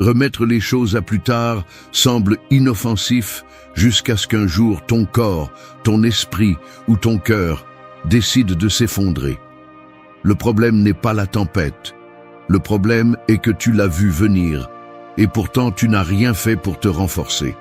Remettre les choses à plus tard semble inoffensif jusqu'à ce qu'un jour ton corps, ton esprit ou ton cœur décide de s'effondrer. Le problème n'est pas la tempête. Le problème est que tu l'as vu venir et pourtant tu n'as rien fait pour te renforcer.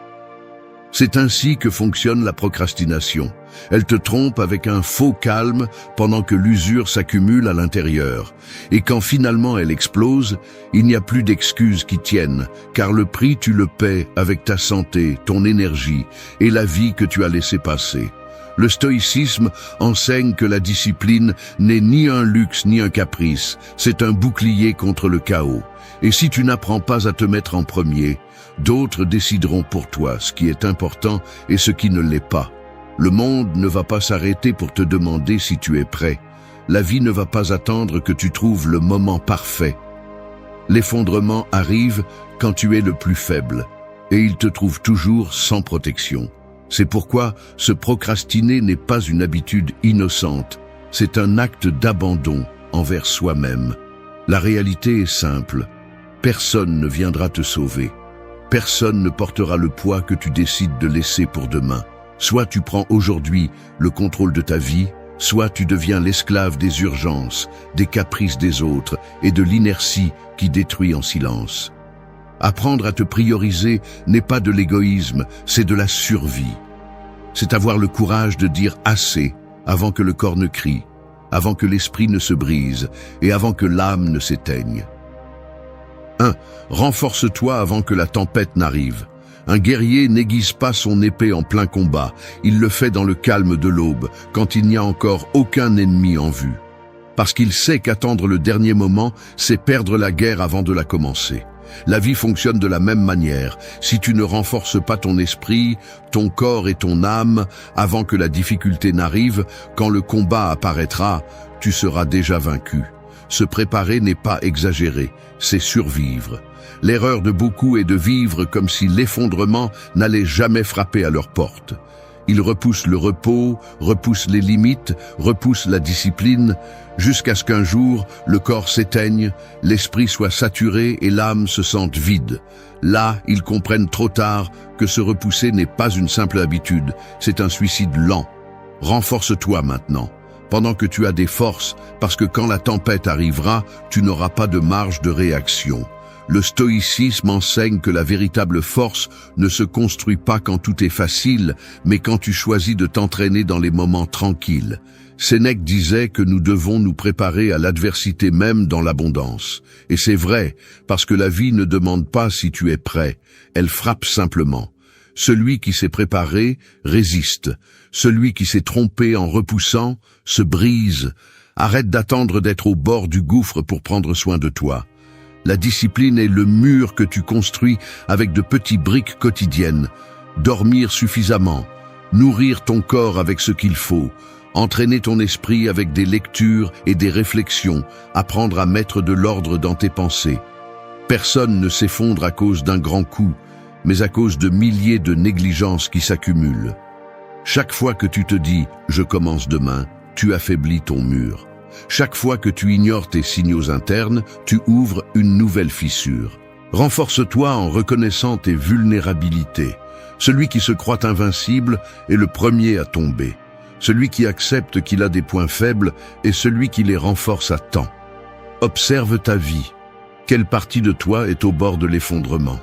C'est ainsi que fonctionne la procrastination. Elle te trompe avec un faux calme pendant que l'usure s'accumule à l'intérieur. Et quand finalement elle explose, il n'y a plus d'excuses qui tiennent, car le prix tu le paies avec ta santé, ton énergie et la vie que tu as laissé passer. Le stoïcisme enseigne que la discipline n'est ni un luxe ni un caprice, c'est un bouclier contre le chaos. Et si tu n'apprends pas à te mettre en premier, d'autres décideront pour toi ce qui est important et ce qui ne l'est pas. Le monde ne va pas s'arrêter pour te demander si tu es prêt. La vie ne va pas attendre que tu trouves le moment parfait. L'effondrement arrive quand tu es le plus faible, et il te trouve toujours sans protection. C'est pourquoi se procrastiner n'est pas une habitude innocente, c'est un acte d'abandon envers soi-même. La réalité est simple, personne ne viendra te sauver. Personne ne portera le poids que tu décides de laisser pour demain. Soit tu prends aujourd'hui le contrôle de ta vie, soit tu deviens l'esclave des urgences, des caprices des autres et de l'inertie qui détruit en silence. Apprendre à te prioriser n'est pas de l'égoïsme, c'est de la survie. C'est avoir le courage de dire assez avant que le corps ne crie, avant que l'esprit ne se brise et avant que l'âme ne s'éteigne. 1. Renforce-toi avant que la tempête n'arrive. Un guerrier n'aiguise pas son épée en plein combat, il le fait dans le calme de l'aube, quand il n'y a encore aucun ennemi en vue. Parce qu'il sait qu'attendre le dernier moment, c'est perdre la guerre avant de la commencer. La vie fonctionne de la même manière. Si tu ne renforces pas ton esprit, ton corps et ton âme, avant que la difficulté n'arrive, quand le combat apparaîtra, tu seras déjà vaincu. Se préparer n'est pas exagérer, c'est survivre. L'erreur de beaucoup est de vivre comme si l'effondrement n'allait jamais frapper à leur porte. Ils repoussent le repos, repoussent les limites, repoussent la discipline, jusqu'à ce qu'un jour, le corps s'éteigne, l'esprit soit saturé et l'âme se sente vide. Là, ils comprennent trop tard que se repousser n'est pas une simple habitude, c'est un suicide lent. Renforce-toi maintenant, pendant que tu as des forces, parce que quand la tempête arrivera, tu n'auras pas de marge de réaction. Le stoïcisme enseigne que la véritable force ne se construit pas quand tout est facile, mais quand tu choisis de t'entraîner dans les moments tranquilles. Sénèque disait que nous devons nous préparer à l'adversité même dans l'abondance. Et c'est vrai, parce que la vie ne demande pas si tu es prêt, elle frappe simplement. Celui qui s'est préparé résiste. Celui qui s'est trompé en repoussant se brise. Arrête d'attendre d'être au bord du gouffre pour prendre soin de toi. La discipline est le mur que tu construis avec de petites briques quotidiennes. Dormir suffisamment, nourrir ton corps avec ce qu'il faut, entraîner ton esprit avec des lectures et des réflexions, apprendre à mettre de l'ordre dans tes pensées. Personne ne s'effondre à cause d'un grand coup, mais à cause de milliers de négligences qui s'accumulent. Chaque fois que tu te dis « je commence demain », tu affaiblis ton mur. Chaque fois que tu ignores tes signaux internes, tu ouvres une nouvelle fissure. Renforce-toi en reconnaissant tes vulnérabilités. Celui qui se croit invincible est le premier à tomber. Celui qui accepte qu'il a des points faibles est celui qui les renforce à temps. Observe ta vie. Quelle partie de toi est au bord de l'effondrement?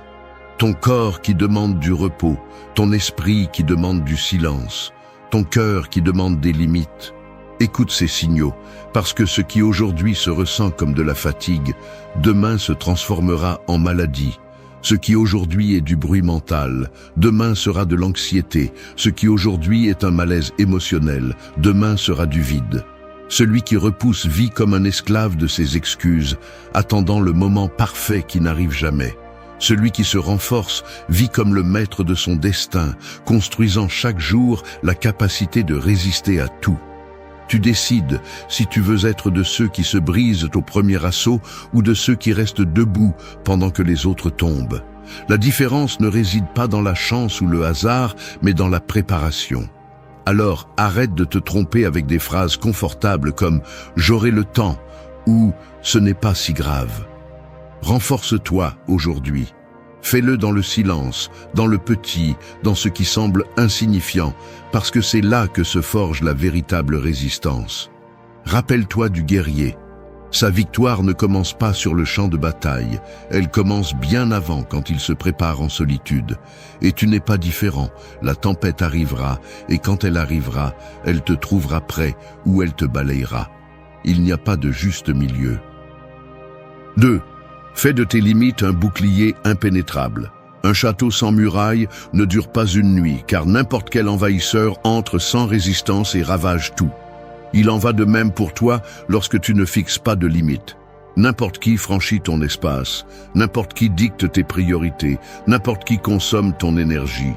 Ton corps qui demande du repos, ton esprit qui demande du silence, ton cœur qui demande des limites. Écoute ces signaux, parce que ce qui aujourd'hui se ressent comme de la fatigue, demain se transformera en maladie. Ce qui aujourd'hui est du bruit mental, demain sera de l'anxiété. Ce qui aujourd'hui est un malaise émotionnel, demain sera du vide. Celui qui repousse vit comme un esclave de ses excuses, attendant le moment parfait qui n'arrive jamais. Celui qui se renforce vit comme le maître de son destin, construisant chaque jour la capacité de résister à tout. Tu décides si tu veux être de ceux qui se brisent au premier assaut ou de ceux qui restent debout pendant que les autres tombent. La différence ne réside pas dans la chance ou le hasard, mais dans la préparation. Alors arrête de te tromper avec des phrases confortables comme « j'aurai le temps » ou « ce n'est pas si grave ». Renforce-toi aujourd'hui. Fais-le dans le silence, dans le petit, dans ce qui semble insignifiant, parce que c'est là que se forge la véritable résistance. Rappelle-toi du guerrier. Sa victoire ne commence pas sur le champ de bataille, elle commence bien avant quand il se prépare en solitude. Et tu n'es pas différent, la tempête arrivera, et quand elle arrivera, elle te trouvera prêt ou elle te balayera. Il n'y a pas de juste milieu. 2. Fais de tes limites un bouclier impénétrable. Un château sans murailles ne dure pas une nuit, car n'importe quel envahisseur entre sans résistance et ravage tout. Il en va de même pour toi lorsque tu ne fixes pas de limites. N'importe qui franchit ton espace, n'importe qui dicte tes priorités, n'importe qui consomme ton énergie.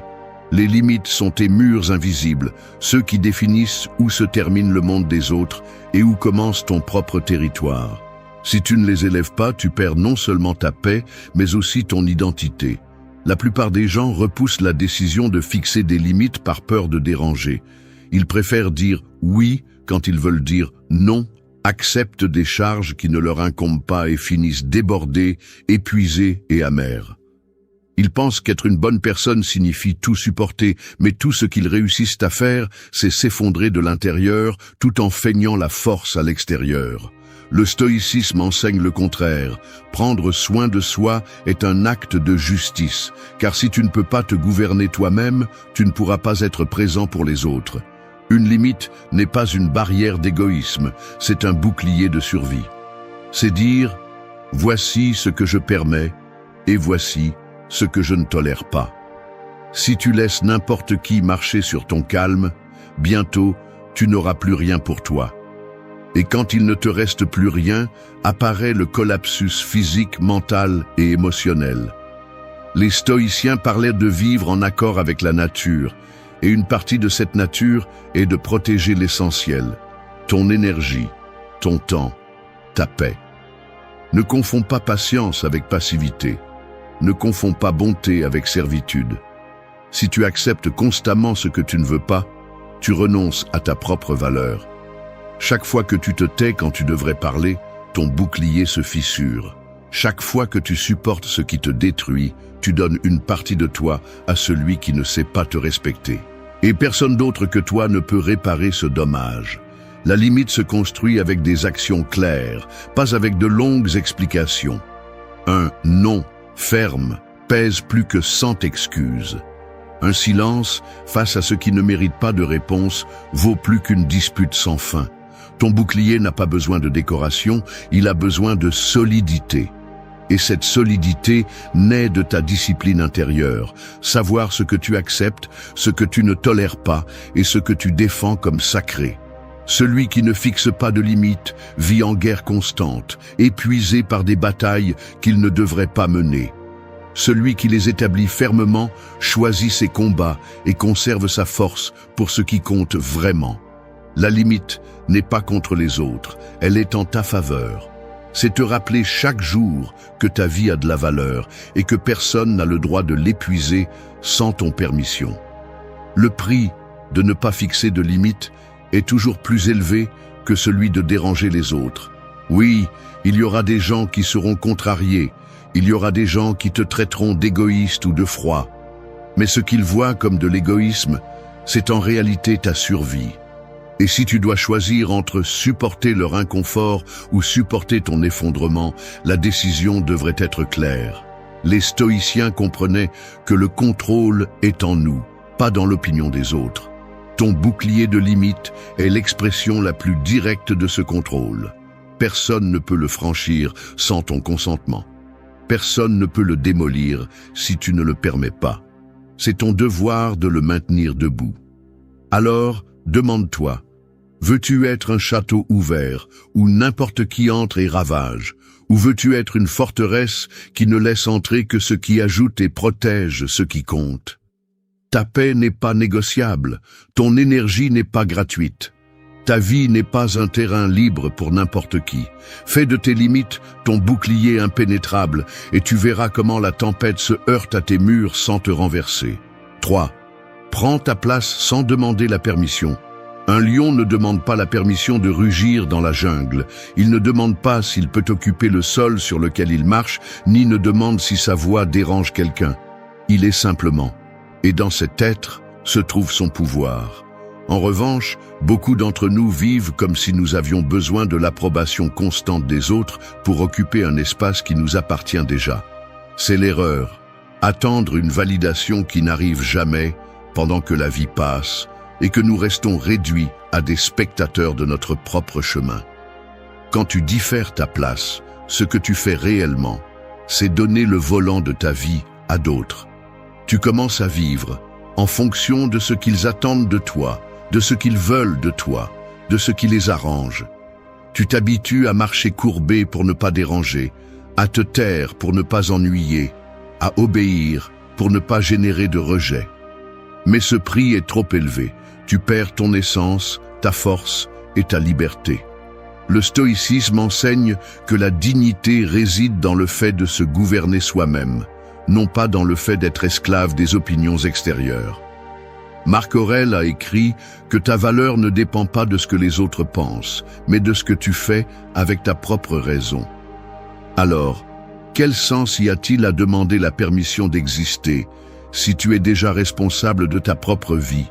Les limites sont tes murs invisibles, ceux qui définissent où se termine le monde des autres et où commence ton propre territoire. Si tu ne les élèves pas, tu perds non seulement ta paix, mais aussi ton identité. La plupart des gens repoussent la décision de fixer des limites par peur de déranger. Ils préfèrent dire oui quand ils veulent dire non, acceptent des charges qui ne leur incombent pas et finissent débordés, épuisés et amers. Ils pensent qu'être une bonne personne signifie tout supporter, mais tout ce qu'ils réussissent à faire, c'est s'effondrer de l'intérieur tout en feignant la force à l'extérieur. Le stoïcisme enseigne le contraire. Prendre soin de soi est un acte de justice, car si tu ne peux pas te gouverner toi-même, tu ne pourras pas être présent pour les autres. Une limite n'est pas une barrière d'égoïsme, c'est un bouclier de survie. C'est dire « voici ce que je permets et voici ce que je ne tolère pas ». Si tu laisses n'importe qui marcher sur ton calme, bientôt tu n'auras plus rien pour toi. Et quand il ne te reste plus rien, apparaît le collapsus physique, mental et émotionnel. Les stoïciens parlaient de vivre en accord avec la nature, et une partie de cette nature est de protéger l'essentiel, ton énergie, ton temps, ta paix. Ne confonds pas patience avec passivité. Ne confonds pas bonté avec servitude. Si tu acceptes constamment ce que tu ne veux pas, tu renonces à ta propre valeur. Chaque fois que tu te tais quand tu devrais parler, ton bouclier se fissure. Chaque fois que tu supportes ce qui te détruit, tu donnes une partie de toi à celui qui ne sait pas te respecter. Et personne d'autre que toi ne peut réparer ce dommage. La limite se construit avec des actions claires, pas avec de longues explications. Un non ferme pèse plus que 100 excuses. Un silence, face à ce qui ne mérite pas de réponse, vaut plus qu'une dispute sans fin. Ton bouclier n'a pas besoin de décoration, il a besoin de solidité. Et cette solidité naît de ta discipline intérieure, savoir ce que tu acceptes, ce que tu ne tolères pas et ce que tu défends comme sacré. Celui qui ne fixe pas de limites vit en guerre constante, épuisé par des batailles qu'il ne devrait pas mener. Celui qui les établit fermement choisit ses combats et conserve sa force pour ce qui compte vraiment. La limite n'est pas contre les autres, elle est en ta faveur. C'est te rappeler chaque jour que ta vie a de la valeur et que personne n'a le droit de l'épuiser sans ton permission. Le prix de ne pas fixer de limites est toujours plus élevé que celui de déranger les autres. Oui, il y aura des gens qui seront contrariés, il y aura des gens qui te traiteront d'égoïste ou de froid. Mais ce qu'ils voient comme de l'égoïsme, c'est en réalité ta survie. Et si tu dois choisir entre supporter leur inconfort ou supporter ton effondrement, la décision devrait être claire. Les stoïciens comprenaient que le contrôle est en nous, pas dans l'opinion des autres. Ton bouclier de limite est l'expression la plus directe de ce contrôle. Personne ne peut le franchir sans ton consentement. Personne ne peut le démolir si tu ne le permets pas. C'est ton devoir de le maintenir debout. Alors, demande-toi, veux-tu être un château ouvert où n'importe qui entre et ravage, ou veux-tu être une forteresse qui ne laisse entrer que ce qui ajoute et protège ce qui compte? Ta paix n'est pas négociable, ton énergie n'est pas gratuite. Ta vie n'est pas un terrain libre pour n'importe qui. Fais de tes limites ton bouclier impénétrable et tu verras comment la tempête se heurte à tes murs sans te renverser. 3. Prends ta place sans demander la permission. Un lion ne demande pas la permission de rugir dans la jungle. Il ne demande pas s'il peut occuper le sol sur lequel il marche, ni ne demande si sa voix dérange quelqu'un. Il est simplement. Et dans cet être se trouve son pouvoir. En revanche, beaucoup d'entre nous vivent comme si nous avions besoin de l'approbation constante des autres pour occuper un espace qui nous appartient déjà. C'est l'erreur. Attendre une validation qui n'arrive jamais pendant que la vie passe et que nous restons réduits à des spectateurs de notre propre chemin. Quand tu diffères ta place, ce que tu fais réellement, c'est donner le volant de ta vie à d'autres. Tu commences à vivre en fonction de ce qu'ils attendent de toi, de ce qu'ils veulent de toi, de ce qui les arrange. Tu t'habitues à marcher courbé pour ne pas déranger, à te taire pour ne pas ennuyer, à obéir pour ne pas générer de rejet. Mais ce prix est trop élevé. Tu perds ton essence, ta force et ta liberté. Le stoïcisme enseigne que la dignité réside dans le fait de se gouverner soi-même, non pas dans le fait d'être esclave des opinions extérieures. Marc Aurèle a écrit que ta valeur ne dépend pas de ce que les autres pensent, mais de ce que tu fais avec ta propre raison. Alors, quel sens y a-t-il à demander la permission d'exister si tu es déjà responsable de ta propre vie?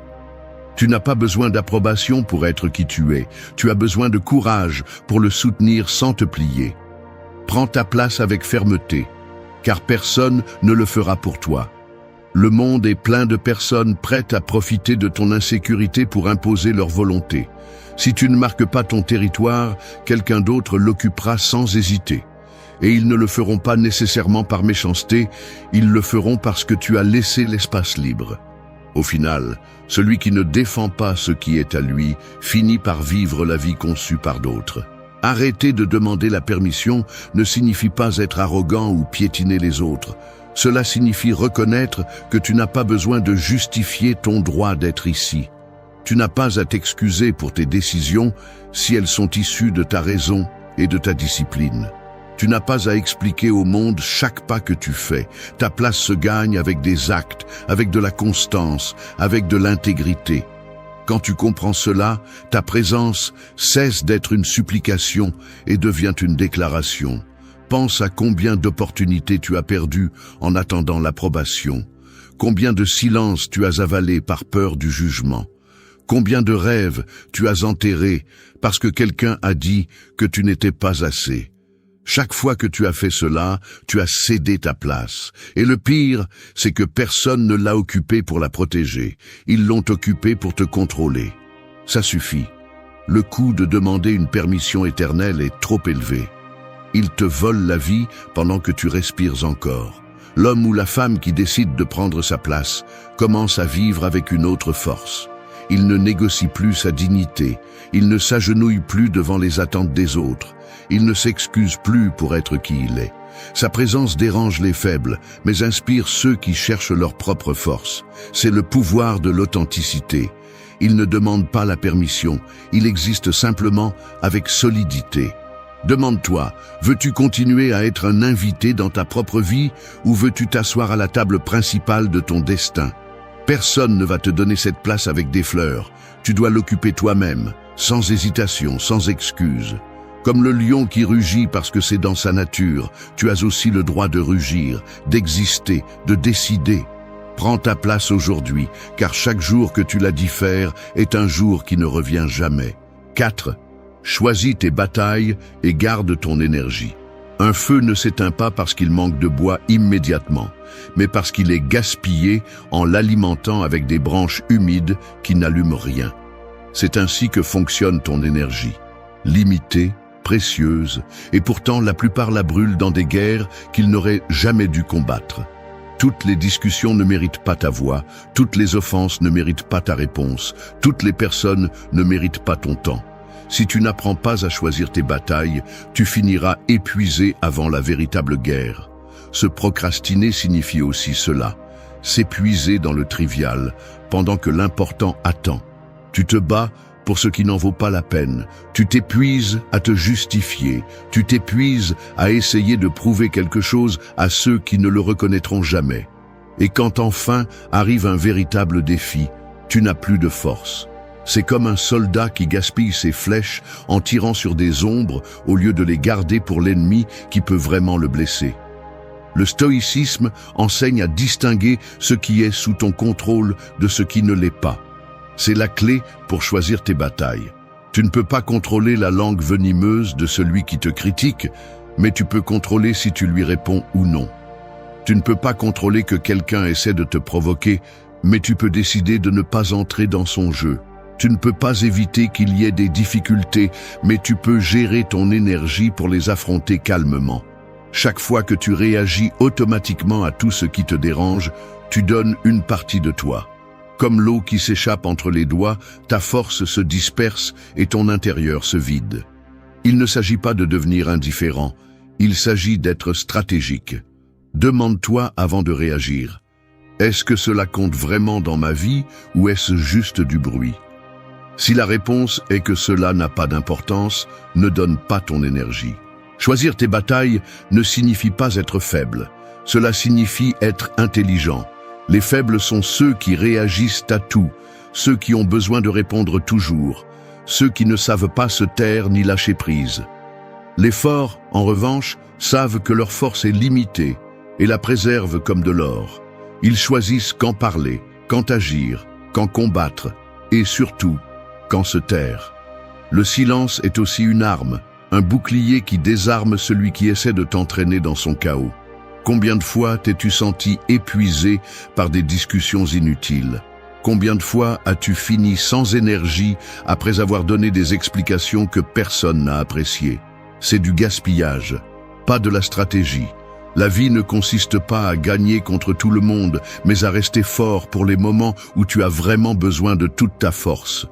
Tu n'as pas besoin d'approbation pour être qui tu es. Tu as besoin de courage pour le soutenir sans te plier. Prends ta place avec fermeté, car personne ne le fera pour toi. Le monde est plein de personnes prêtes à profiter de ton insécurité pour imposer leur volonté. Si tu ne marques pas ton territoire, quelqu'un d'autre l'occupera sans hésiter. Et ils ne le feront pas nécessairement par méchanceté, ils le feront parce que tu as laissé l'espace libre. Au final, celui qui ne défend pas ce qui est à lui finit par vivre la vie conçue par d'autres. Arrêter de demander la permission ne signifie pas être arrogant ou piétiner les autres. Cela signifie reconnaître que tu n'as pas besoin de justifier ton droit d'être ici. Tu n'as pas à t'excuser pour tes décisions si elles sont issues de ta raison et de ta discipline. Tu n'as pas à expliquer au monde chaque pas que tu fais. Ta place se gagne avec des actes, avec de la constance, avec de l'intégrité. Quand tu comprends cela, ta présence cesse d'être une supplication et devient une déclaration. Pense à combien d'opportunités tu as perdues en attendant l'approbation. Combien de silences tu as avalé par peur du jugement. Combien de rêves tu as enterrés parce que quelqu'un a dit que tu n'étais pas assez. Chaque fois que tu as fait cela, tu as cédé ta place. Et le pire, c'est que personne ne l'a occupée pour la protéger. Ils l'ont occupée pour te contrôler. Ça suffit. Le coût de demander une permission éternelle est trop élevé. Ils te volent la vie pendant que tu respires encore. L'homme ou la femme qui décide de prendre sa place commence à vivre avec une autre force. Il ne négocie plus sa dignité. Il ne s'agenouille plus devant les attentes des autres. Il ne s'excuse plus pour être qui il est. Sa présence dérange les faibles, mais inspire ceux qui cherchent leur propre force. C'est le pouvoir de l'authenticité. Il ne demande pas la permission, il existe simplement avec solidité. Demande-toi, veux-tu continuer à être un invité dans ta propre vie ou veux-tu t'asseoir à la table principale de ton destin? Personne ne va te donner cette place avec des fleurs. Tu dois l'occuper toi-même, sans hésitation, sans excuse. Comme le lion qui rugit parce que c'est dans sa nature, tu as aussi le droit de rugir, d'exister, de décider. Prends ta place aujourd'hui, car chaque jour que tu la diffères est un jour qui ne revient jamais. 4. Choisis tes batailles et garde ton énergie. Un feu ne s'éteint pas parce qu'il manque de bois immédiatement, mais parce qu'il est gaspillé en l'alimentant avec des branches humides qui n'allument rien. C'est ainsi que fonctionne ton énergie. Limitée, précieuse, et pourtant la plupart la brûlent dans des guerres qu'ils n'auraient jamais dû combattre. Toutes les discussions ne méritent pas ta voix, toutes les offenses ne méritent pas ta réponse, toutes les personnes ne méritent pas ton temps. Si tu n'apprends pas à choisir tes batailles, tu finiras épuisé avant la véritable guerre. Se procrastiner signifie aussi cela, s'épuiser dans le trivial, pendant que l'important attend. Tu te bats pour ce qui n'en vaut pas la peine. Tu t'épuises à te justifier. Tu t'épuises à essayer de prouver quelque chose à ceux qui ne le reconnaîtront jamais. Et quand enfin arrive un véritable défi, tu n'as plus de force. C'est comme un soldat qui gaspille ses flèches en tirant sur des ombres au lieu de les garder pour l'ennemi qui peut vraiment le blesser. Le stoïcisme enseigne à distinguer ce qui est sous ton contrôle de ce qui ne l'est pas. C'est la clé pour choisir tes batailles. Tu ne peux pas contrôler la langue venimeuse de celui qui te critique, mais tu peux contrôler si tu lui réponds ou non. Tu ne peux pas contrôler que quelqu'un essaie de te provoquer, mais tu peux décider de ne pas entrer dans son jeu. Tu ne peux pas éviter qu'il y ait des difficultés, mais tu peux gérer ton énergie pour les affronter calmement. Chaque fois que tu réagis automatiquement à tout ce qui te dérange, tu donnes une partie de toi. Comme l'eau qui s'échappe entre les doigts, ta force se disperse et ton intérieur se vide. Il ne s'agit pas de devenir indifférent, il s'agit d'être stratégique. Demande-toi avant de réagir. Est-ce que cela compte vraiment dans ma vie ou est-ce juste du bruit? Si la réponse est que cela n'a pas d'importance, ne donne pas ton énergie. Choisir tes batailles ne signifie pas être faible, cela signifie être intelligent. Les faibles sont ceux qui réagissent à tout, ceux qui ont besoin de répondre toujours, ceux qui ne savent pas se taire ni lâcher prise. Les forts, en revanche, savent que leur force est limitée et la préservent comme de l'or. Ils choisissent quand parler, quand agir, quand combattre et surtout, quand se taire. Le silence est aussi une arme, un bouclier qui désarme celui qui essaie de t'entraîner dans son chaos. Combien de fois t'es-tu senti épuisé par des discussions inutiles? Combien de fois as-tu fini sans énergie après avoir donné des explications que personne n'a appréciées? C'est du gaspillage, pas de la stratégie. La vie ne consiste pas à gagner contre tout le monde, mais à rester fort pour les moments où tu as vraiment besoin de toute ta force.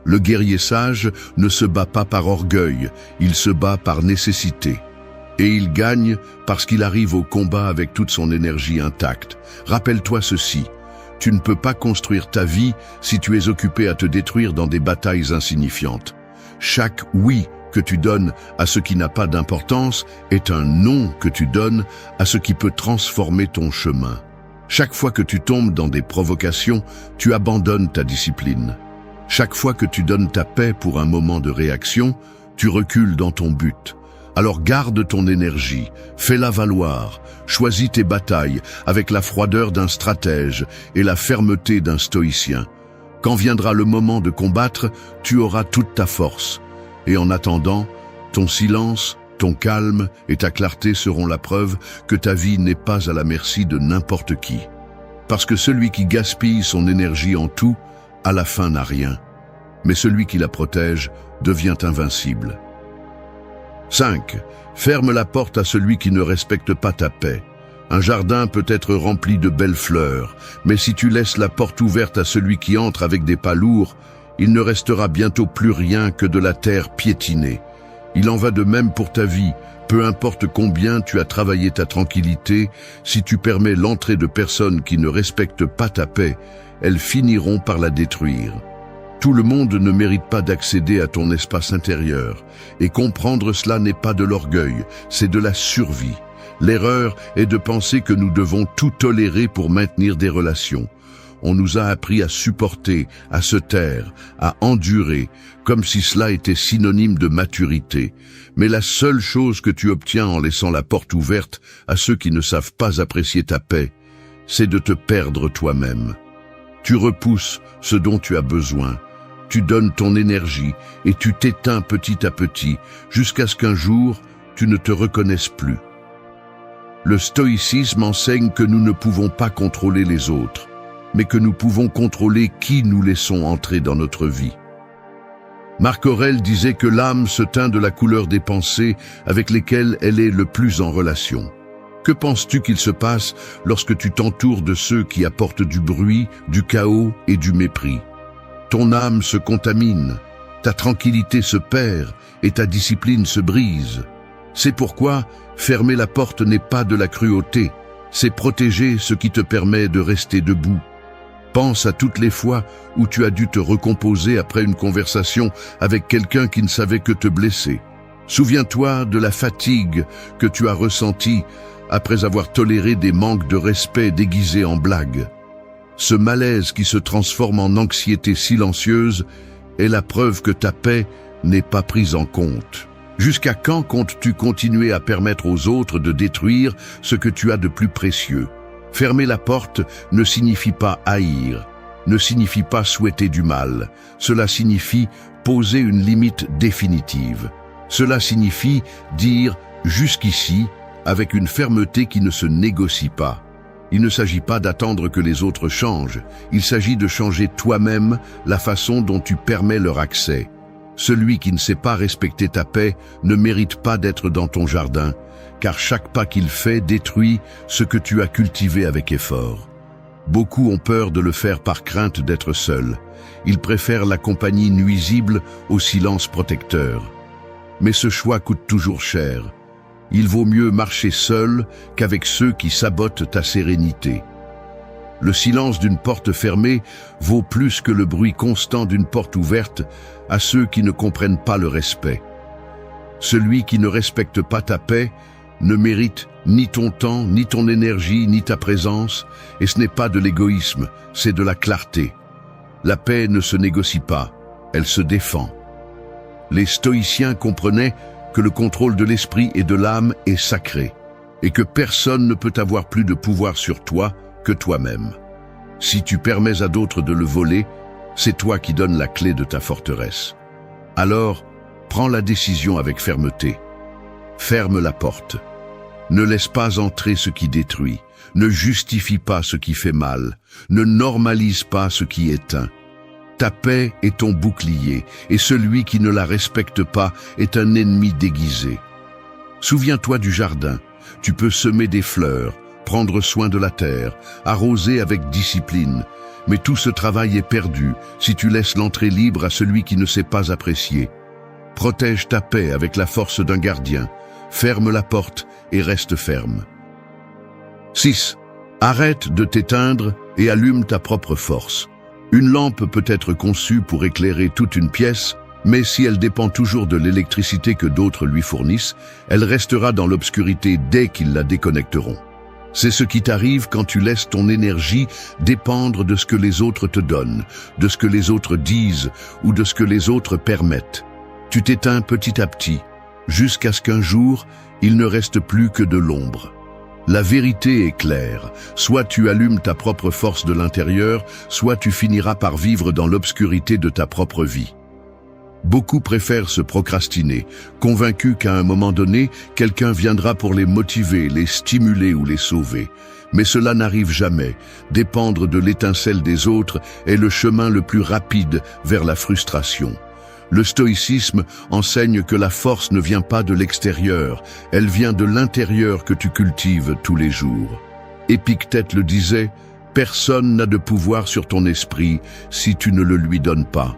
Le guerrier sage ne se bat pas par orgueil, il se bat par nécessité. Et il gagne parce qu'il arrive au combat avec toute son énergie intacte. Rappelle-toi ceci, tu ne peux pas construire ta vie si tu es occupé à te détruire dans des batailles insignifiantes. Chaque oui que tu donnes à ce qui n'a pas d'importance est un non que tu donnes à ce qui peut transformer ton chemin. Chaque fois que tu tombes dans des provocations, tu abandonnes ta discipline. Chaque fois que tu donnes ta paix pour un moment de réaction, tu recules dans ton but. Alors garde ton énergie, fais-la valoir, choisis tes batailles avec la froideur d'un stratège et la fermeté d'un stoïcien. Quand viendra le moment de combattre, tu auras toute ta force. Et en attendant, ton silence, ton calme et ta clarté seront la preuve que ta vie n'est pas à la merci de n'importe qui. Parce que celui qui gaspille son énergie en tout, à la fin n'a rien. Mais celui qui la protège devient invincible. 5. Ferme la porte à celui qui ne respecte pas ta paix. Un jardin peut être rempli de belles fleurs, mais si tu laisses la porte ouverte à celui qui entre avec des pas lourds, il ne restera bientôt plus rien que de la terre piétinée. Il en va de même pour ta vie. Peu importe combien tu as travaillé ta tranquillité, si tu permets l'entrée de personnes qui ne respectent pas ta paix, elles finiront par la détruire. Tout le monde ne mérite pas d'accéder à ton espace intérieur, et comprendre cela n'est pas de l'orgueil, c'est de la survie. L'erreur est de penser que nous devons tout tolérer pour maintenir des relations. On nous a appris à supporter, à se taire, à endurer, comme si cela était synonyme de maturité. Mais la seule chose que tu obtiens en laissant la porte ouverte à ceux qui ne savent pas apprécier ta paix, c'est de te perdre toi-même. Tu repousses ce dont tu as besoin. Tu donnes ton énergie et tu t'éteins petit à petit jusqu'à ce qu'un jour, tu ne te reconnaisses plus. Le stoïcisme enseigne que nous ne pouvons pas contrôler les autres, mais que nous pouvons contrôler qui nous laissons entrer dans notre vie. Marc Aurèle disait que l'âme se teint de la couleur des pensées avec lesquelles elle est le plus en relation. Que penses-tu qu'il se passe lorsque tu t'entoures de ceux qui apportent du bruit, du chaos et du mépris? Ton âme se contamine, ta tranquillité se perd et ta discipline se brise. C'est pourquoi fermer la porte n'est pas de la cruauté, c'est protéger ce qui te permet de rester debout. Pense à toutes les fois où tu as dû te recomposer après une conversation avec quelqu'un qui ne savait que te blesser. Souviens-toi de la fatigue que tu as ressentie après avoir toléré des manques de respect déguisés en blagues. Ce malaise qui se transforme en anxiété silencieuse est la preuve que ta paix n'est pas prise en compte. Jusqu'à quand comptes-tu continuer à permettre aux autres de détruire ce que tu as de plus précieux? Fermer la porte ne signifie pas haïr, ne signifie pas souhaiter du mal. Cela signifie poser une limite définitive. Cela signifie dire « jusqu'ici » avec une fermeté qui ne se négocie pas. Il ne s'agit pas d'attendre que les autres changent, il s'agit de changer toi-même la façon dont tu permets leur accès. Celui qui ne sait pas respecter ta paix ne mérite pas d'être dans ton jardin, car chaque pas qu'il fait détruit ce que tu as cultivé avec effort. Beaucoup ont peur de le faire par crainte d'être seuls. Ils préfèrent la compagnie nuisible au silence protecteur. Mais ce choix coûte toujours cher. Il vaut mieux marcher seul qu'avec ceux qui sabotent ta sérénité. Le silence d'une porte fermée vaut plus que le bruit constant d'une porte ouverte à ceux qui ne comprennent pas le respect. Celui qui ne respecte pas ta paix ne mérite ni ton temps, ni ton énergie, ni ta présence, et ce n'est pas de l'égoïsme, c'est de la clarté. La paix ne se négocie pas, elle se défend. Les stoïciens comprenaient que le contrôle de l'esprit et de l'âme est sacré, et que personne ne peut avoir plus de pouvoir sur toi que toi-même. Si tu permets à d'autres de le voler, c'est toi qui donnes la clé de ta forteresse. Alors, prends la décision avec fermeté. Ferme la porte. Ne laisse pas entrer ce qui détruit. Ne justifie pas ce qui fait mal. Ne normalise pas ce qui éteint. Ta paix est ton bouclier, et celui qui ne la respecte pas est un ennemi déguisé. Souviens-toi du jardin. Tu peux semer des fleurs, prendre soin de la terre, arroser avec discipline. Mais tout ce travail est perdu si tu laisses l'entrée libre à celui qui ne sait pas apprécier. Protège ta paix avec la force d'un gardien. Ferme la porte et reste ferme. 6. Arrête de t'éteindre et allume ta propre force. Une lampe peut être conçue pour éclairer toute une pièce, mais si elle dépend toujours de l'électricité que d'autres lui fournissent, elle restera dans l'obscurité dès qu'ils la déconnecteront. C'est ce qui t'arrive quand tu laisses ton énergie dépendre de ce que les autres te donnent, de ce que les autres disent ou de ce que les autres permettent. Tu t'éteins petit à petit, jusqu'à ce qu'un jour, il ne reste plus que de l'ombre. La vérité est claire, soit tu allumes ta propre force de l'intérieur, soit tu finiras par vivre dans l'obscurité de ta propre vie. Beaucoup préfèrent se procrastiner, convaincus qu'à un moment donné, quelqu'un viendra pour les motiver, les stimuler ou les sauver. Mais cela n'arrive jamais. Dépendre de l'étincelle des autres est le chemin le plus rapide vers la frustration. Le stoïcisme enseigne que la force ne vient pas de l'extérieur, elle vient de l'intérieur que tu cultives tous les jours. Épictète le disait, « Personne n'a de pouvoir sur ton esprit si tu ne le lui donnes pas. »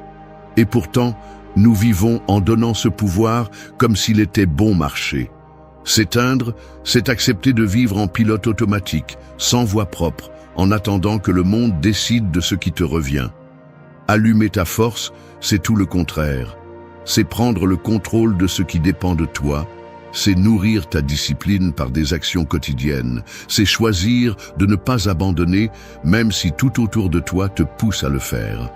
Et pourtant, nous vivons en donnant ce pouvoir comme s'il était bon marché. S'éteindre, c'est accepter de vivre en pilote automatique, sans voix propre, en attendant que le monde décide de ce qui te revient. Allumer ta force, c'est tout le contraire. C'est prendre le contrôle de ce qui dépend de toi, c'est nourrir ta discipline par des actions quotidiennes, c'est choisir de ne pas abandonner, même si tout autour de toi te pousse à le faire.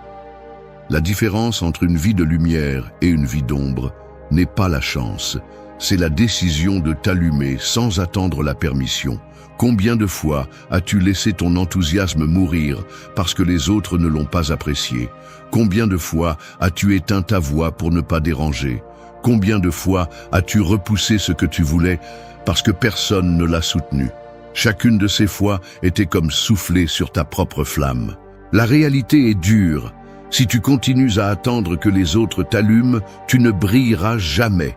La différence entre une vie de lumière et une vie d'ombre n'est pas la chance, c'est la décision de t'allumer sans attendre la permission. Combien de fois as-tu laissé ton enthousiasme mourir parce que les autres ne l'ont pas apprécié? Combien de fois as-tu éteint ta voix pour ne pas déranger? Combien de fois as-tu repoussé ce que tu voulais parce que personne ne l'a soutenu? Chacune de ces fois était comme souffler sur ta propre flamme. La réalité est dure. Si tu continues à attendre que les autres t'allument, tu ne brilleras jamais.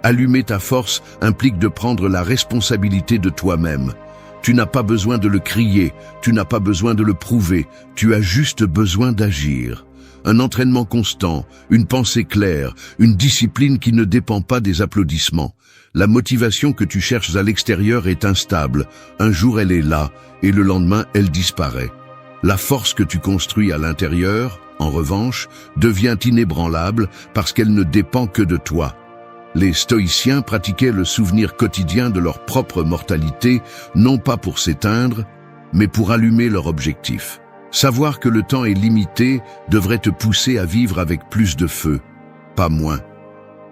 Allumer ta force implique de prendre la responsabilité de toi-même. Tu n'as pas besoin de le crier, tu n'as pas besoin de le prouver, tu as juste besoin d'agir. Un entraînement constant, une pensée claire, une discipline qui ne dépend pas des applaudissements. La motivation que tu cherches à l'extérieur est instable. Un jour elle est là, et le lendemain elle disparaît. La force que tu construis à l'intérieur, en revanche, devient inébranlable parce qu'elle ne dépend que de toi. Les stoïciens pratiquaient le souvenir quotidien de leur propre mortalité, non pas pour s'éteindre, mais pour allumer leur objectif. Savoir que le temps est limité devrait te pousser à vivre avec plus de feu, pas moins.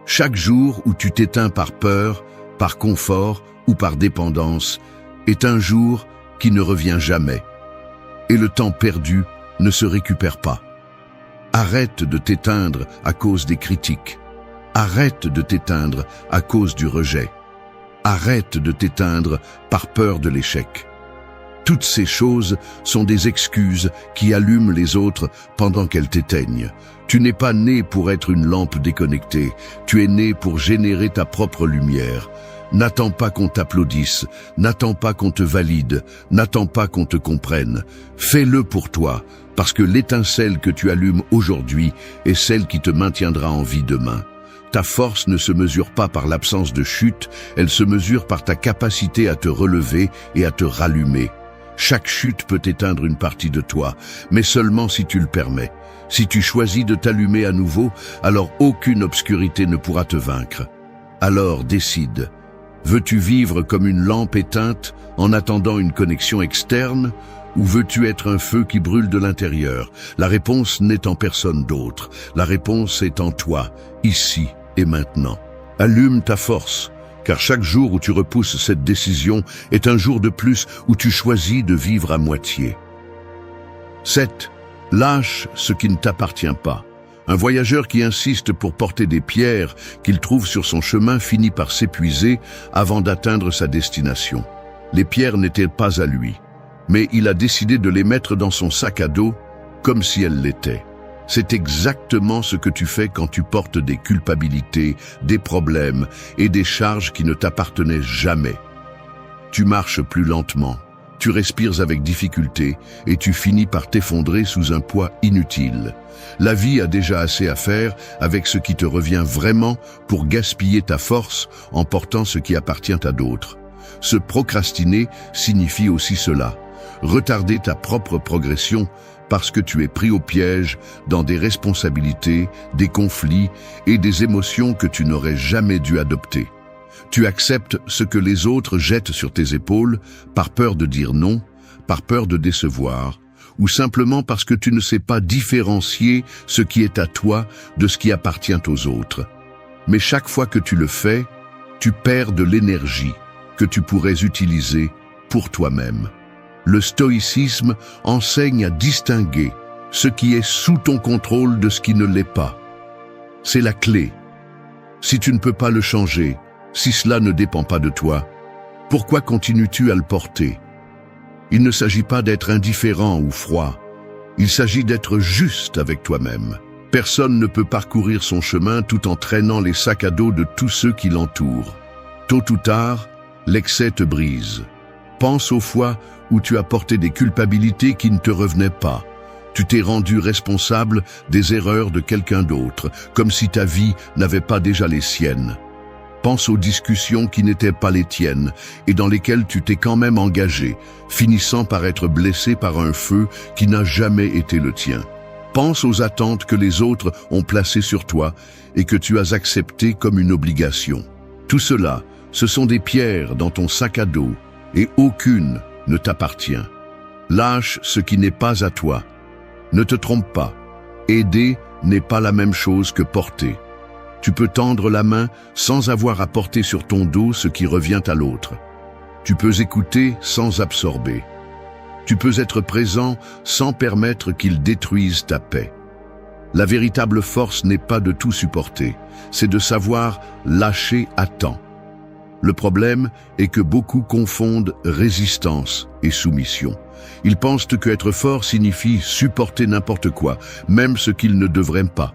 Chaque jour où tu t'éteins par peur, par confort ou par dépendance est un jour qui ne revient jamais. Et le temps perdu ne se récupère pas. Arrête de t'éteindre à cause des critiques. Arrête de t'éteindre à cause du rejet. Arrête de t'éteindre par peur de l'échec. Toutes ces choses sont des excuses qui allument les autres pendant qu'elles t'éteignent. Tu n'es pas né pour être une lampe déconnectée, tu es né pour générer ta propre lumière. N'attends pas qu'on t'applaudisse, n'attends pas qu'on te valide, n'attends pas qu'on te comprenne. Fais-le pour toi, parce que l'étincelle que tu allumes aujourd'hui est celle qui te maintiendra en vie demain. Ta force ne se mesure pas par l'absence de chute, elle se mesure par ta capacité à te relever et à te rallumer. Chaque chute peut éteindre une partie de toi, mais seulement si tu le permets. Si tu choisis de t'allumer à nouveau, alors aucune obscurité ne pourra te vaincre. Alors décide. Veux-tu vivre comme une lampe éteinte en attendant une connexion externe, ou veux-tu être un feu qui brûle de l'intérieur? La réponse n'est en personne d'autre. La réponse est en toi, ici et maintenant. Allume ta force. Car chaque jour où tu repousses cette décision est un jour de plus où tu choisis de vivre à moitié. 7. Lâche ce qui ne t'appartient pas. Un voyageur qui insiste pour porter des pierres qu'il trouve sur son chemin finit par s'épuiser avant d'atteindre sa destination. Les pierres n'étaient pas à lui, mais il a décidé de les mettre dans son sac à dos comme si elles l'étaient. C'est exactement ce que tu fais quand tu portes des culpabilités, des problèmes et des charges qui ne t'appartenaient jamais. Tu marches plus lentement, tu respires avec difficulté et tu finis par t'effondrer sous un poids inutile. La vie a déjà assez à faire avec ce qui te revient vraiment pour gaspiller ta force en portant ce qui appartient à d'autres. Se procrastiner signifie aussi cela. Retarder ta propre progression parce que tu es pris au piège dans des responsabilités, des conflits et des émotions que tu n'aurais jamais dû adopter. Tu acceptes ce que les autres jettent sur tes épaules par peur de dire non, par peur de décevoir, ou simplement parce que tu ne sais pas différencier ce qui est à toi de ce qui appartient aux autres. Mais chaque fois que tu le fais, tu perds de l'énergie que tu pourrais utiliser pour toi-même. Le stoïcisme enseigne à distinguer ce qui est sous ton contrôle de ce qui ne l'est pas. C'est la clé. Si tu ne peux pas le changer, si cela ne dépend pas de toi, pourquoi continues-tu à le porter? Il ne s'agit pas d'être indifférent ou froid. Il s'agit d'être juste avec toi-même. Personne ne peut parcourir son chemin tout en traînant les sacs à dos de tous ceux qui l'entourent. Tôt ou tard, l'excès te brise. Pense aux fois où tu as porté des culpabilités qui ne te revenaient pas. Tu t'es rendu responsable des erreurs de quelqu'un d'autre, comme si ta vie n'avait pas déjà les siennes. Pense aux discussions qui n'étaient pas les tiennes et dans lesquelles tu t'es quand même engagé, finissant par être blessé par un feu qui n'a jamais été le tien. Pense aux attentes que les autres ont placées sur toi et que tu as acceptées comme une obligation. Tout cela, ce sont des pierres dans ton sac à dos et aucune ne t'appartient. Lâche ce qui n'est pas à toi. Ne te trompe pas. Aider n'est pas la même chose que porter. Tu peux tendre la main sans avoir à porter sur ton dos ce qui revient à l'autre. Tu peux écouter sans absorber. Tu peux être présent sans permettre qu'il détruise ta paix. La véritable force n'est pas de tout supporter, c'est de savoir lâcher à temps. Le problème est que beaucoup confondent résistance et soumission. Ils pensent que être fort signifie supporter n'importe quoi, même ce qu'ils ne devraient pas.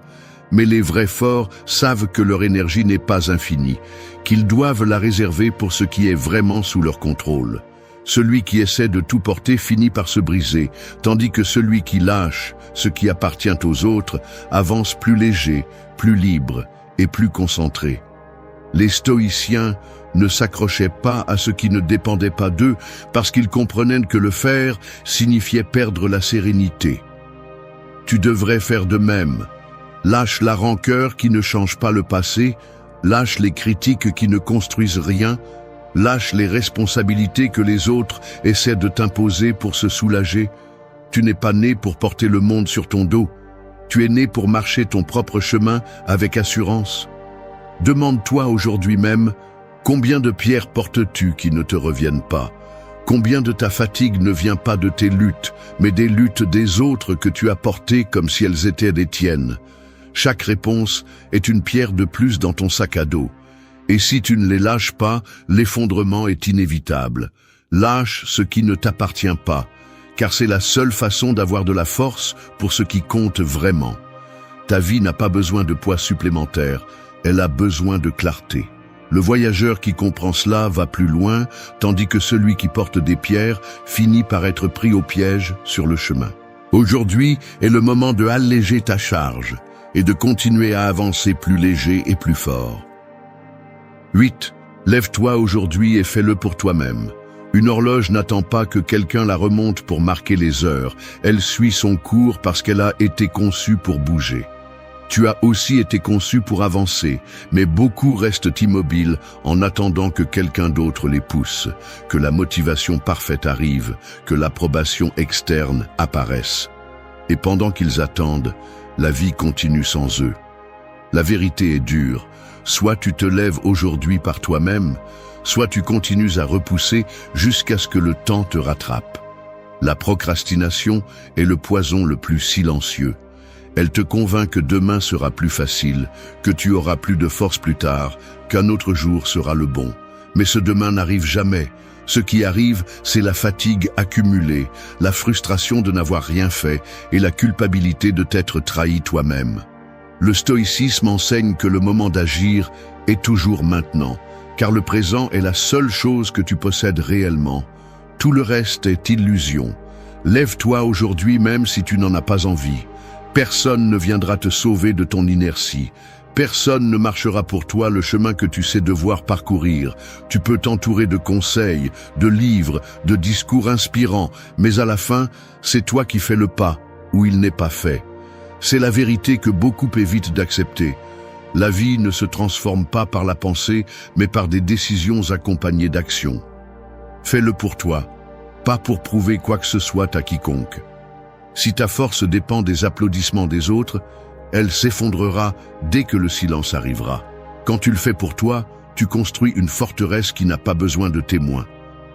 Mais les vrais forts savent que leur énergie n'est pas infinie, qu'ils doivent la réserver pour ce qui est vraiment sous leur contrôle. Celui qui essaie de tout porter finit par se briser, tandis que celui qui lâche ce qui appartient aux autres avance plus léger, plus libre et plus concentré. Les stoïciens ne s'accrochaient pas à ce qui ne dépendait pas d'eux parce qu'ils comprenaient que le faire signifiait perdre la sérénité. Tu devrais faire de même. Lâche la rancœur qui ne change pas le passé, lâche les critiques qui ne construisent rien, lâche les responsabilités que les autres essaient de t'imposer pour se soulager. Tu n'es pas né pour porter le monde sur ton dos. Tu es né pour marcher ton propre chemin avec assurance. Demande-toi aujourd'hui même, combien de pierres portes-tu qui ne te reviennent pas? Combien de ta fatigue ne vient pas de tes luttes, mais des luttes des autres que tu as portées comme si elles étaient des tiennes? Chaque réponse est une pierre de plus dans ton sac à dos. Et si tu ne les lâches pas, l'effondrement est inévitable. Lâche ce qui ne t'appartient pas, car c'est la seule façon d'avoir de la force pour ce qui compte vraiment. Ta vie n'a pas besoin de poids supplémentaire, elle a besoin de clarté. Le voyageur qui comprend cela va plus loin, tandis que celui qui porte des pierres finit par être pris au piège sur le chemin. Aujourd'hui est le moment de alléger ta charge et de continuer à avancer plus léger et plus fort. 8. Lève-toi aujourd'hui et fais-le pour toi-même. Une horloge n'attend pas que quelqu'un la remonte pour marquer les heures. Elle suit son cours parce qu'elle a été conçue pour bouger. Tu as aussi été conçu pour avancer, mais beaucoup restent immobiles en attendant que quelqu'un d'autre les pousse, que la motivation parfaite arrive, que l'approbation externe apparaisse. Et pendant qu'ils attendent, la vie continue sans eux. La vérité est dure. Soit tu te lèves aujourd'hui par toi-même, soit tu continues à repousser jusqu'à ce que le temps te rattrape. La procrastination est le poison le plus silencieux. Elle te convainc que demain sera plus facile, que tu auras plus de force plus tard, qu'un autre jour sera le bon. Mais ce demain n'arrive jamais. Ce qui arrive, c'est la fatigue accumulée, la frustration de n'avoir rien fait et la culpabilité de t'être trahi toi-même. Le stoïcisme enseigne que le moment d'agir est toujours maintenant, car le présent est la seule chose que tu possèdes réellement. Tout le reste est illusion. Lève-toi aujourd'hui même si tu n'en as pas envie. Personne ne viendra te sauver de ton inertie. Personne ne marchera pour toi le chemin que tu sais devoir parcourir. Tu peux t'entourer de conseils, de livres, de discours inspirants, mais à la fin, c'est toi qui fais le pas, où il n'est pas fait. C'est la vérité que beaucoup évitent d'accepter. La vie ne se transforme pas par la pensée, mais par des décisions accompagnées d'actions. Fais-le pour toi, pas pour prouver quoi que ce soit à quiconque. Si ta force dépend des applaudissements des autres, elle s'effondrera dès que le silence arrivera. Quand tu le fais pour toi, tu construis une forteresse qui n'a pas besoin de témoins.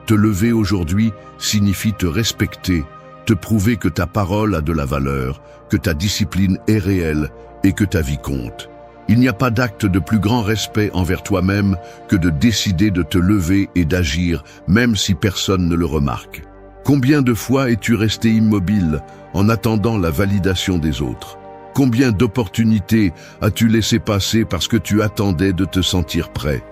Te lever aujourd'hui signifie te respecter, te prouver que ta parole a de la valeur, que ta discipline est réelle et que ta vie compte. Il n'y a pas d'acte de plus grand respect envers toi-même que de décider de te lever et d'agir, même si personne ne le remarque. Combien de fois es-tu resté immobile en attendant la validation des autres? Combien d'opportunités as-tu laissé passer parce que tu attendais de te sentir prêt?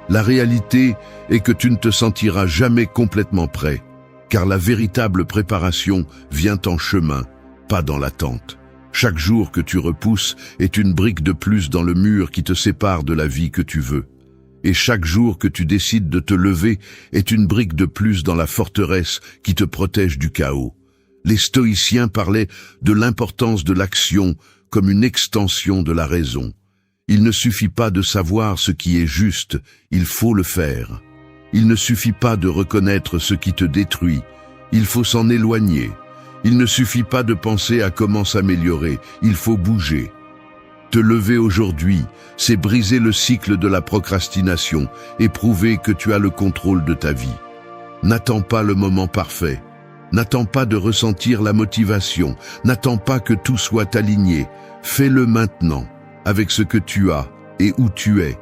La réalité est que tu ne te sentiras jamais complètement prêt, car la véritable préparation vient en chemin, pas dans l'attente. Chaque jour que tu repousses est une brique de plus dans le mur qui te sépare de la vie que tu veux. Et chaque jour que tu décides de te lever est une brique de plus dans la forteresse qui te protège du chaos. Les stoïciens parlaient de l'importance de l'action comme une extension de la raison. Il ne suffit pas de savoir ce qui est juste, il faut le faire. Il ne suffit pas de reconnaître ce qui te détruit, il faut s'en éloigner. Il ne suffit pas de penser à comment s'améliorer, il faut bouger. Te lever aujourd'hui, c'est briser le cycle de la procrastination et prouver que tu as le contrôle de ta vie. N'attends pas le moment parfait. N'attends pas de ressentir la motivation. N'attends pas que tout soit aligné. Fais-le maintenant, avec ce que tu as et où tu es.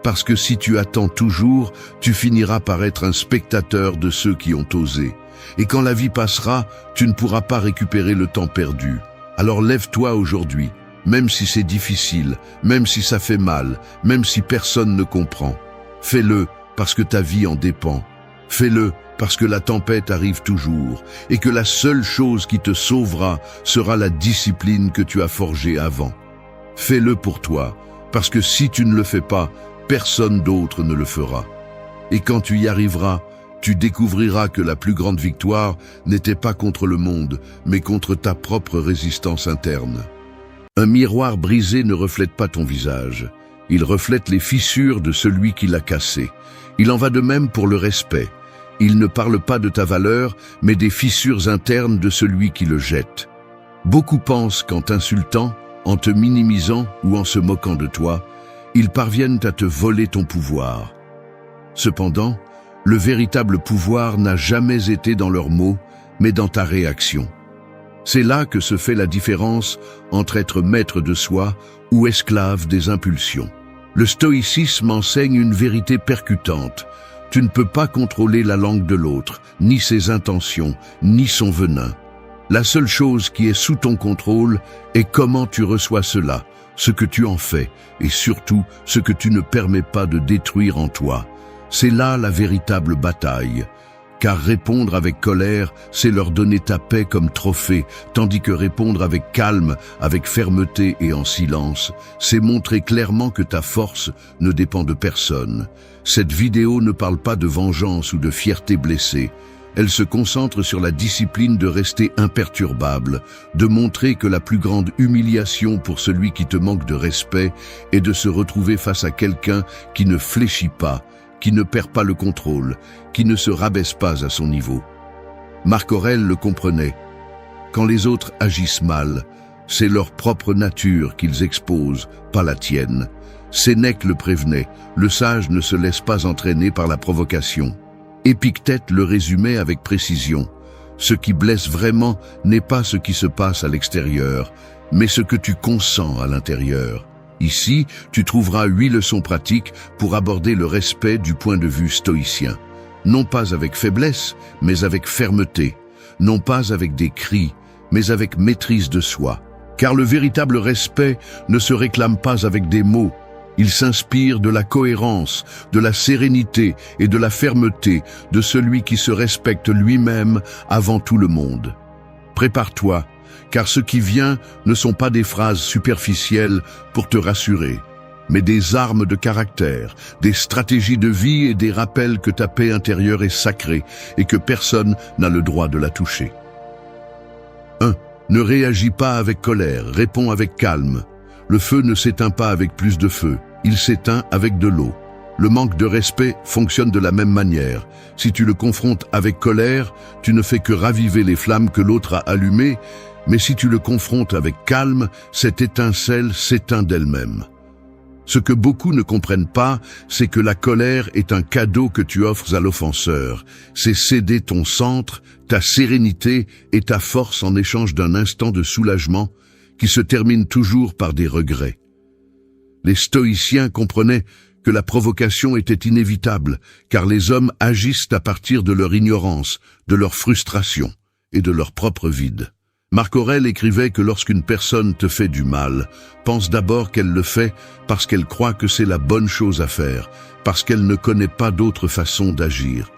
Parce que si tu attends toujours, tu finiras par être un spectateur de ceux qui ont osé. Et quand la vie passera, tu ne pourras pas récupérer le temps perdu. Alors lève-toi aujourd'hui, même si c'est difficile, même si ça fait mal, même si personne ne comprend. Fais-le parce que ta vie en dépend. Fais-le parce que la tempête arrive toujours et que la seule chose qui te sauvera sera la discipline que tu as forgée avant. Fais-le pour toi, parce que si tu ne le fais pas, personne d'autre ne le fera. Et quand tu y arriveras, tu découvriras que la plus grande victoire n'était pas contre le monde, mais contre ta propre résistance interne. Un miroir brisé ne reflète pas ton visage. Il reflète les fissures de celui qui l'a cassé. Il en va de même pour le respect. Il ne parle pas de ta valeur, mais des fissures internes de celui qui le jette. Beaucoup pensent qu'en t'insultant, en te minimisant ou en se moquant de toi, ils parviennent à te voler ton pouvoir. Cependant, le véritable pouvoir n'a jamais été dans leurs mots, mais dans ta réaction. C'est là que se fait la différence entre être maître de soi ou esclave des impulsions. Le stoïcisme enseigne une vérité percutante. Tu ne peux pas contrôler la langue de l'autre, ni ses intentions, ni son venin. La seule chose qui est sous ton contrôle est comment tu reçois cela, ce que tu en fais, et surtout ce que tu ne permets pas de détruire en toi. C'est là la véritable bataille. Car répondre avec colère, c'est leur donner ta paix comme trophée, tandis que répondre avec calme, avec fermeté et en silence, c'est montrer clairement que ta force ne dépend de personne. Cette vidéo ne parle pas de vengeance ou de fierté blessée. Elle se concentre sur la discipline de rester imperturbable, de montrer que la plus grande humiliation pour celui qui te manque de respect est de se retrouver face à quelqu'un qui ne fléchit pas, qui ne perd pas le contrôle, qui ne se rabaisse pas à son niveau. Marc Aurèle le comprenait. Quand les autres agissent mal, c'est leur propre nature qu'ils exposent, pas la tienne. Sénèque le prévenait, le sage ne se laisse pas entraîner par la provocation. Épictète le résumait avec précision. Ce qui blesse vraiment n'est pas ce qui se passe à l'extérieur, mais ce que tu consens à l'intérieur. Ici, tu trouveras 8 leçons pratiques pour aborder le respect du point de vue stoïcien. Non pas avec faiblesse, mais avec fermeté. Non pas avec des cris, mais avec maîtrise de soi. Car le véritable respect ne se réclame pas avec des mots. Il s'inspire de la cohérence, de la sérénité et de la fermeté de celui qui se respecte lui-même avant tout le monde. Prépare-toi, car ce qui vient ne sont pas des phrases superficielles pour te rassurer, mais des armes de caractère, des stratégies de vie et des rappels que ta paix intérieure est sacrée et que personne n'a le droit de la toucher. 1. Ne réagis pas avec colère, réponds avec calme. Le feu ne s'éteint pas avec plus de feu, il s'éteint avec de l'eau. Le manque de respect fonctionne de la même manière. Si tu le confrontes avec colère, tu ne fais que raviver les flammes que l'autre a allumées, mais si tu le confrontes avec calme, cette étincelle s'éteint d'elle-même. Ce que beaucoup ne comprennent pas, c'est que la colère est un cadeau que tu offres à l'offenseur. C'est céder ton centre, ta sérénité et ta force en échange d'un instant de soulagement qui se termine toujours par des regrets. Les stoïciens comprenaient que la provocation était inévitable, car les hommes agissent à partir de leur ignorance, de leur frustration et de leur propre vide. Marc Aurèle écrivait que lorsqu'une personne te fait du mal, pense d'abord qu'elle le fait parce qu'elle croit que c'est la bonne chose à faire, parce qu'elle ne connaît pas d'autre façon d'agir.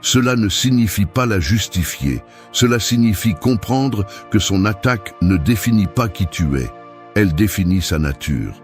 Cela ne signifie pas la justifier, cela signifie comprendre que son attaque ne définit pas qui tu es, elle définit sa nature.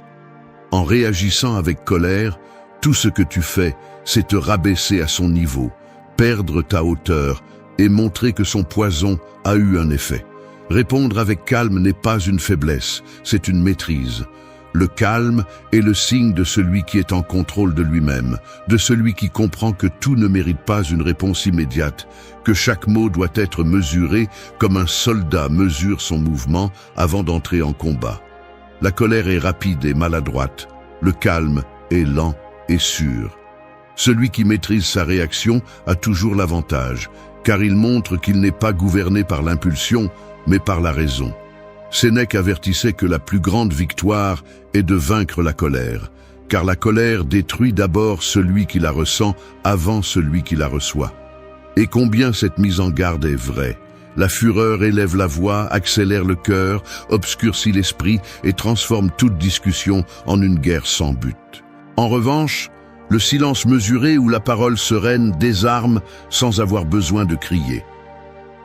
En réagissant avec colère, tout ce que tu fais, c'est te rabaisser à son niveau, perdre ta hauteur et montrer que son poison a eu un effet. Répondre avec calme n'est pas une faiblesse, c'est une maîtrise. Le calme est le signe de celui qui est en contrôle de lui-même, de celui qui comprend que tout ne mérite pas une réponse immédiate, que chaque mot doit être mesuré comme un soldat mesure son mouvement avant d'entrer en combat. La colère est rapide et maladroite, le calme est lent et sûr. Celui qui maîtrise sa réaction a toujours l'avantage, car il montre qu'il n'est pas gouverné par l'impulsion, mais par la raison. Sénèque avertissait que la plus grande victoire est de vaincre la colère, car la colère détruit d'abord celui qui la ressent avant celui qui la reçoit. Et combien cette mise en garde est vraie. La fureur élève la voix, accélère le cœur, obscurcit l'esprit et transforme toute discussion en une guerre sans but. En revanche, le silence mesuré ou la parole sereine désarme sans avoir besoin de crier.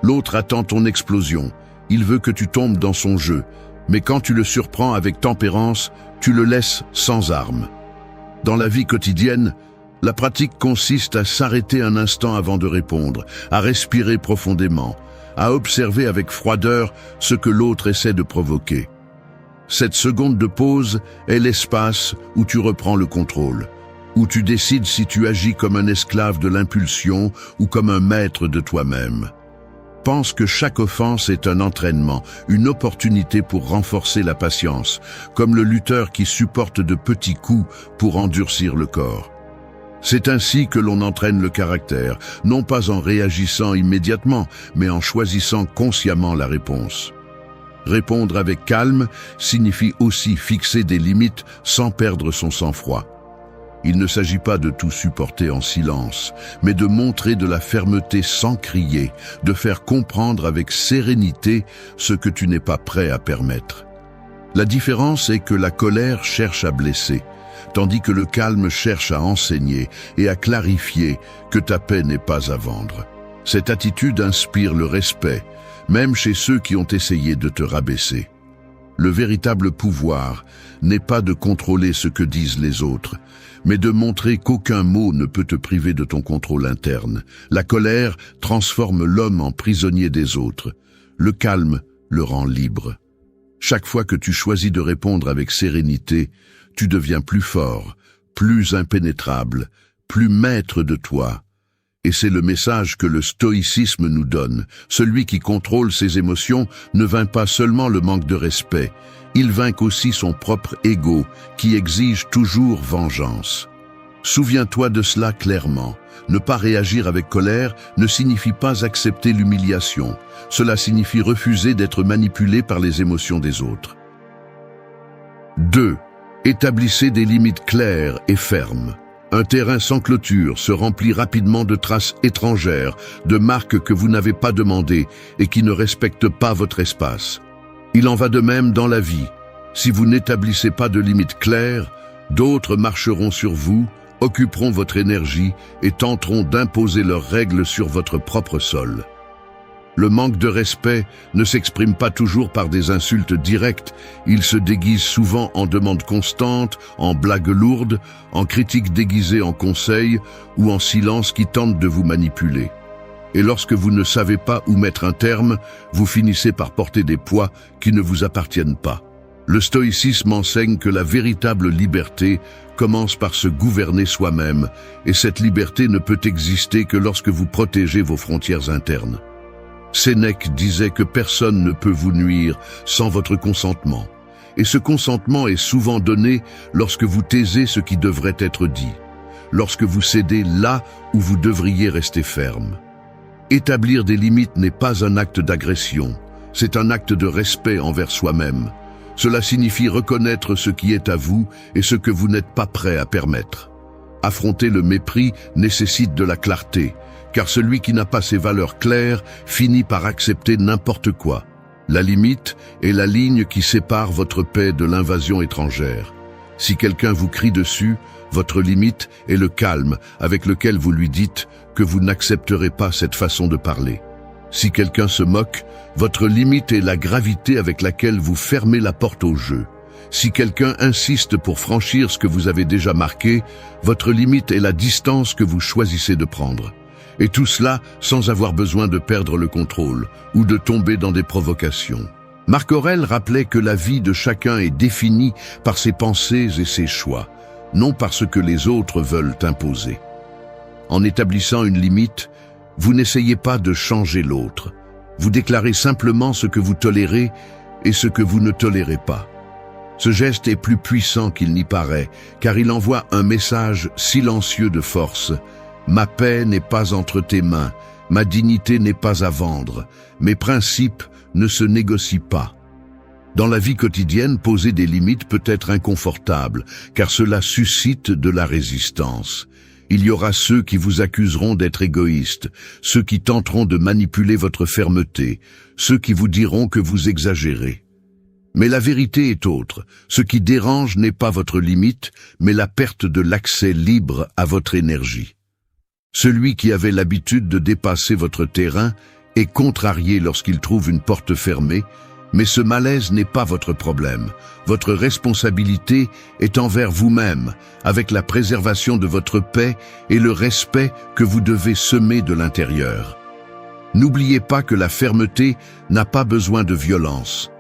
L'autre attend ton explosion. Il veut que tu tombes dans son jeu, mais quand tu le surprends avec tempérance, tu le laisses sans armes. Dans la vie quotidienne, la pratique consiste à s'arrêter un instant avant de répondre, à respirer profondément, à observer avec froideur ce que l'autre essaie de provoquer. Cette seconde de pause est l'espace où tu reprends le contrôle, où tu décides si tu agis comme un esclave de l'impulsion ou comme un maître de toi-même. Pense que chaque offense est un entraînement, une opportunité pour renforcer la patience, comme le lutteur qui supporte de petits coups pour endurcir le corps. C'est ainsi que l'on entraîne le caractère, non pas en réagissant immédiatement, mais en choisissant consciemment la réponse. Répondre avec calme signifie aussi fixer des limites sans perdre son sang-froid. Il ne s'agit pas de tout supporter en silence, mais de montrer de la fermeté sans crier, de faire comprendre avec sérénité ce que tu n'es pas prêt à permettre. La différence est que la colère cherche à blesser, tandis que le calme cherche à enseigner et à clarifier que ta paix n'est pas à vendre. Cette attitude inspire le respect, même chez ceux qui ont essayé de te rabaisser. Le véritable pouvoir n'est pas de contrôler ce que disent les autres, mais de montrer qu'aucun mot ne peut te priver de ton contrôle interne. La colère transforme l'homme en prisonnier des autres. Le calme le rend libre. Chaque fois que tu choisis de répondre avec sérénité, tu deviens plus fort, plus impénétrable, plus maître de toi. Et c'est le message que le stoïcisme nous donne. Celui qui contrôle ses émotions ne vainc pas seulement le manque de respect, il vainc aussi son propre ego, qui exige toujours vengeance. Souviens-toi de cela clairement. Ne pas réagir avec colère ne signifie pas accepter l'humiliation. Cela signifie refuser d'être manipulé par les émotions des autres. 2. Établissez des limites claires et fermes. Un terrain sans clôture se remplit rapidement de traces étrangères, de marques que vous n'avez pas demandées et qui ne respectent pas votre espace. Il en va de même dans la vie. Si vous n'établissez pas de limites claires, d'autres marcheront sur vous, occuperont votre énergie et tenteront d'imposer leurs règles sur votre propre sol. Le manque de respect ne s'exprime pas toujours par des insultes directes, il se déguise souvent en demandes constantes, en blagues lourdes, en critiques déguisées en conseils ou en silence qui tentent de vous manipuler. Et lorsque vous ne savez pas où mettre un terme, vous finissez par porter des poids qui ne vous appartiennent pas. Le stoïcisme enseigne que la véritable liberté commence par se gouverner soi-même, et cette liberté ne peut exister que lorsque vous protégez vos frontières internes. Sénèque disait que personne ne peut vous nuire sans votre consentement, et ce consentement est souvent donné lorsque vous taisez ce qui devrait être dit, lorsque vous cédez là où vous devriez rester ferme. Établir des limites n'est pas un acte d'agression, c'est un acte de respect envers soi-même. Cela signifie reconnaître ce qui est à vous et ce que vous n'êtes pas prêt à permettre. Affronter le mépris nécessite de la clarté, car celui qui n'a pas ses valeurs claires finit par accepter n'importe quoi. La limite est la ligne qui sépare votre paix de l'invasion étrangère. Si quelqu'un vous crie dessus, votre limite est le calme avec lequel vous lui dites que vous n'accepterez pas cette façon de parler. Si quelqu'un se moque, votre limite est la gravité avec laquelle vous fermez la porte au jeu. Si quelqu'un insiste pour franchir ce que vous avez déjà marqué, votre limite est la distance que vous choisissez de prendre. Et tout cela sans avoir besoin de perdre le contrôle ou de tomber dans des provocations. Marc Aurèle rappelait que la vie de chacun est définie par ses pensées et ses choix, non par ce que les autres veulent imposer. En établissant une limite, vous n'essayez pas de changer l'autre. Vous déclarez simplement ce que vous tolérez et ce que vous ne tolérez pas. Ce geste est plus puissant qu'il n'y paraît, car il envoie un message silencieux de force. Ma paix n'est pas entre tes mains, ma dignité n'est pas à vendre, mes principes ne se négocient pas. Dans la vie quotidienne, poser des limites peut être inconfortable, car cela suscite de la résistance. Il y aura ceux qui vous accuseront d'être égoïste, ceux qui tenteront de manipuler votre fermeté, ceux qui vous diront que vous exagérez. Mais la vérité est autre. Ce qui dérange n'est pas votre limite, mais la perte de l'accès libre à votre énergie. Celui qui avait l'habitude de dépasser votre terrain est contrarié lorsqu'il trouve une porte fermée, mais ce malaise n'est pas votre problème. Votre responsabilité est envers vous-même, avec la préservation de votre paix et le respect que vous devez semer de l'intérieur. N'oubliez pas que la fermeté n'a pas besoin de violence.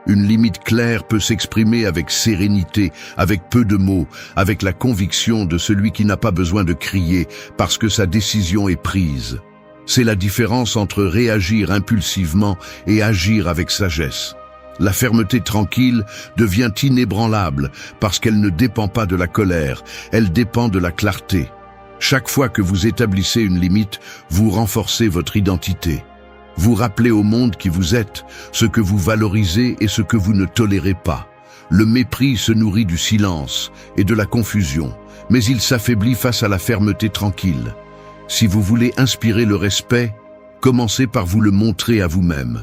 Une limite claire peut s'exprimer avec sérénité, avec peu de mots, avec la conviction de celui qui n'a pas besoin de crier parce que sa décision est prise. C'est la différence entre réagir impulsivement et agir avec sagesse. La fermeté tranquille devient inébranlable parce qu'elle ne dépend pas de la colère, elle dépend de la clarté. Chaque fois que vous établissez une limite, vous renforcez votre identité. Vous rappelez au monde qui vous êtes, ce que vous valorisez et ce que vous ne tolérez pas. Le mépris se nourrit du silence et de la confusion, mais il s'affaiblit face à la fermeté tranquille. Si vous voulez inspirer le respect, commencez par vous le montrer à vous-même.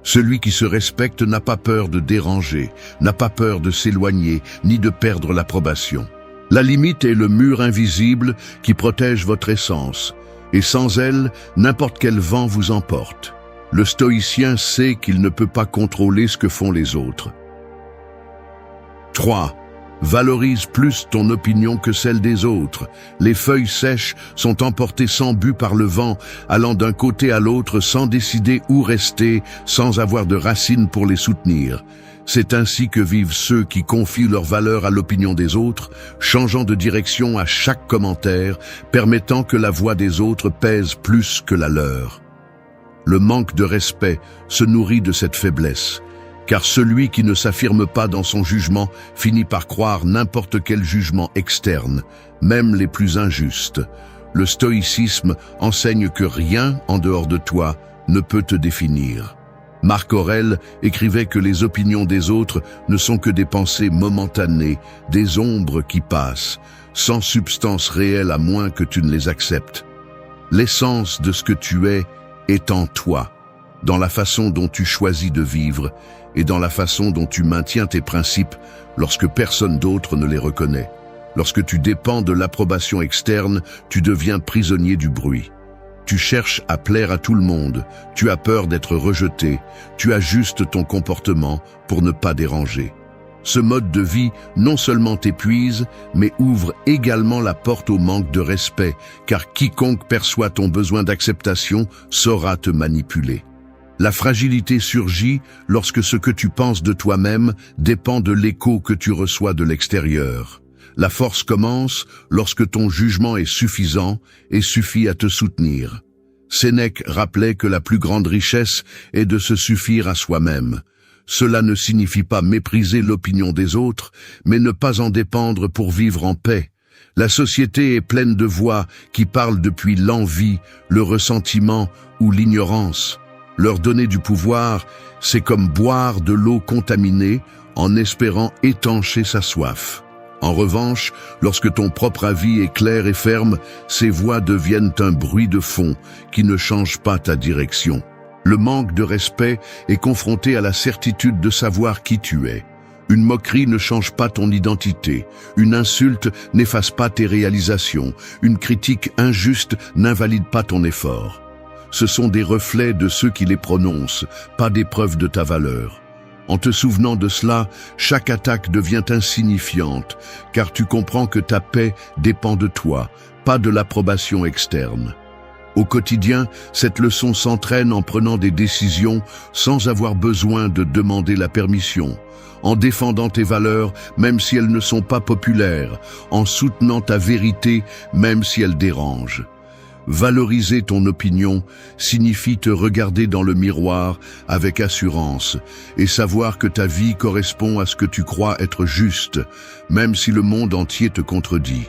Celui qui se respecte n'a pas peur de déranger, n'a pas peur de s'éloigner, ni de perdre l'approbation. La limite est le mur invisible qui protège votre essence, et sans elle, n'importe quel vent vous emporte. Le stoïcien sait qu'il ne peut pas contrôler ce que font les autres. 3. Valorise plus ton opinion que celle des autres. Les feuilles sèches sont emportées sans but par le vent, allant d'un côté à l'autre sans décider où rester, sans avoir de racines pour les soutenir. C'est ainsi que vivent ceux qui confient leur valeur à l'opinion des autres, changeant de direction à chaque commentaire, permettant que la voix des autres pèse plus que la leur. Le manque de respect se nourrit de cette faiblesse, car celui qui ne s'affirme pas dans son jugement finit par croire n'importe quel jugement externe, même les plus injustes. Le stoïcisme enseigne que rien en dehors de toi ne peut te définir. Marc Aurèle écrivait que les opinions des autres ne sont que des pensées momentanées, des ombres qui passent, sans substance réelle à moins que tu ne les acceptes. L'essence de ce que tu es est en toi, dans la façon dont tu choisis de vivre et dans la façon dont tu maintiens tes principes lorsque personne d'autre ne les reconnaît. Lorsque tu dépends de l'approbation externe, tu deviens prisonnier du bruit. Tu cherches à plaire à tout le monde, tu as peur d'être rejeté, tu ajustes ton comportement pour ne pas déranger. Ce mode de vie non seulement t'épuise, mais ouvre également la porte au manque de respect, car quiconque perçoit ton besoin d'acceptation saura te manipuler. La fragilité surgit lorsque ce que tu penses de toi-même dépend de l'écho que tu reçois de l'extérieur. La force commence lorsque ton jugement est suffisant et suffit à te soutenir. Sénèque rappelait que la plus grande richesse est de se suffire à soi-même. Cela ne signifie pas mépriser l'opinion des autres, mais ne pas en dépendre pour vivre en paix. La société est pleine de voix qui parlent depuis l'envie, le ressentiment ou l'ignorance. Leur donner du pouvoir, c'est comme boire de l'eau contaminée en espérant étancher sa soif. En revanche, lorsque ton propre avis est clair et ferme, ces voix deviennent un bruit de fond qui ne change pas ta direction. Le manque de respect est confronté à la certitude de savoir qui tu es. Une moquerie ne change pas ton identité, une insulte n'efface pas tes réalisations, une critique injuste n'invalide pas ton effort. Ce sont des reflets de ceux qui les prononcent, pas des preuves de ta valeur. En te souvenant de cela, chaque attaque devient insignifiante, car tu comprends que ta paix dépend de toi, pas de l'approbation externe. Au quotidien, cette leçon s'entraîne en prenant des décisions sans avoir besoin de demander la permission, en défendant tes valeurs même si elles ne sont pas populaires, en soutenant ta vérité même si elle dérange. Valoriser ton opinion signifie te regarder dans le miroir avec assurance et savoir que ta vie correspond à ce que tu crois être juste, même si le monde entier te contredit.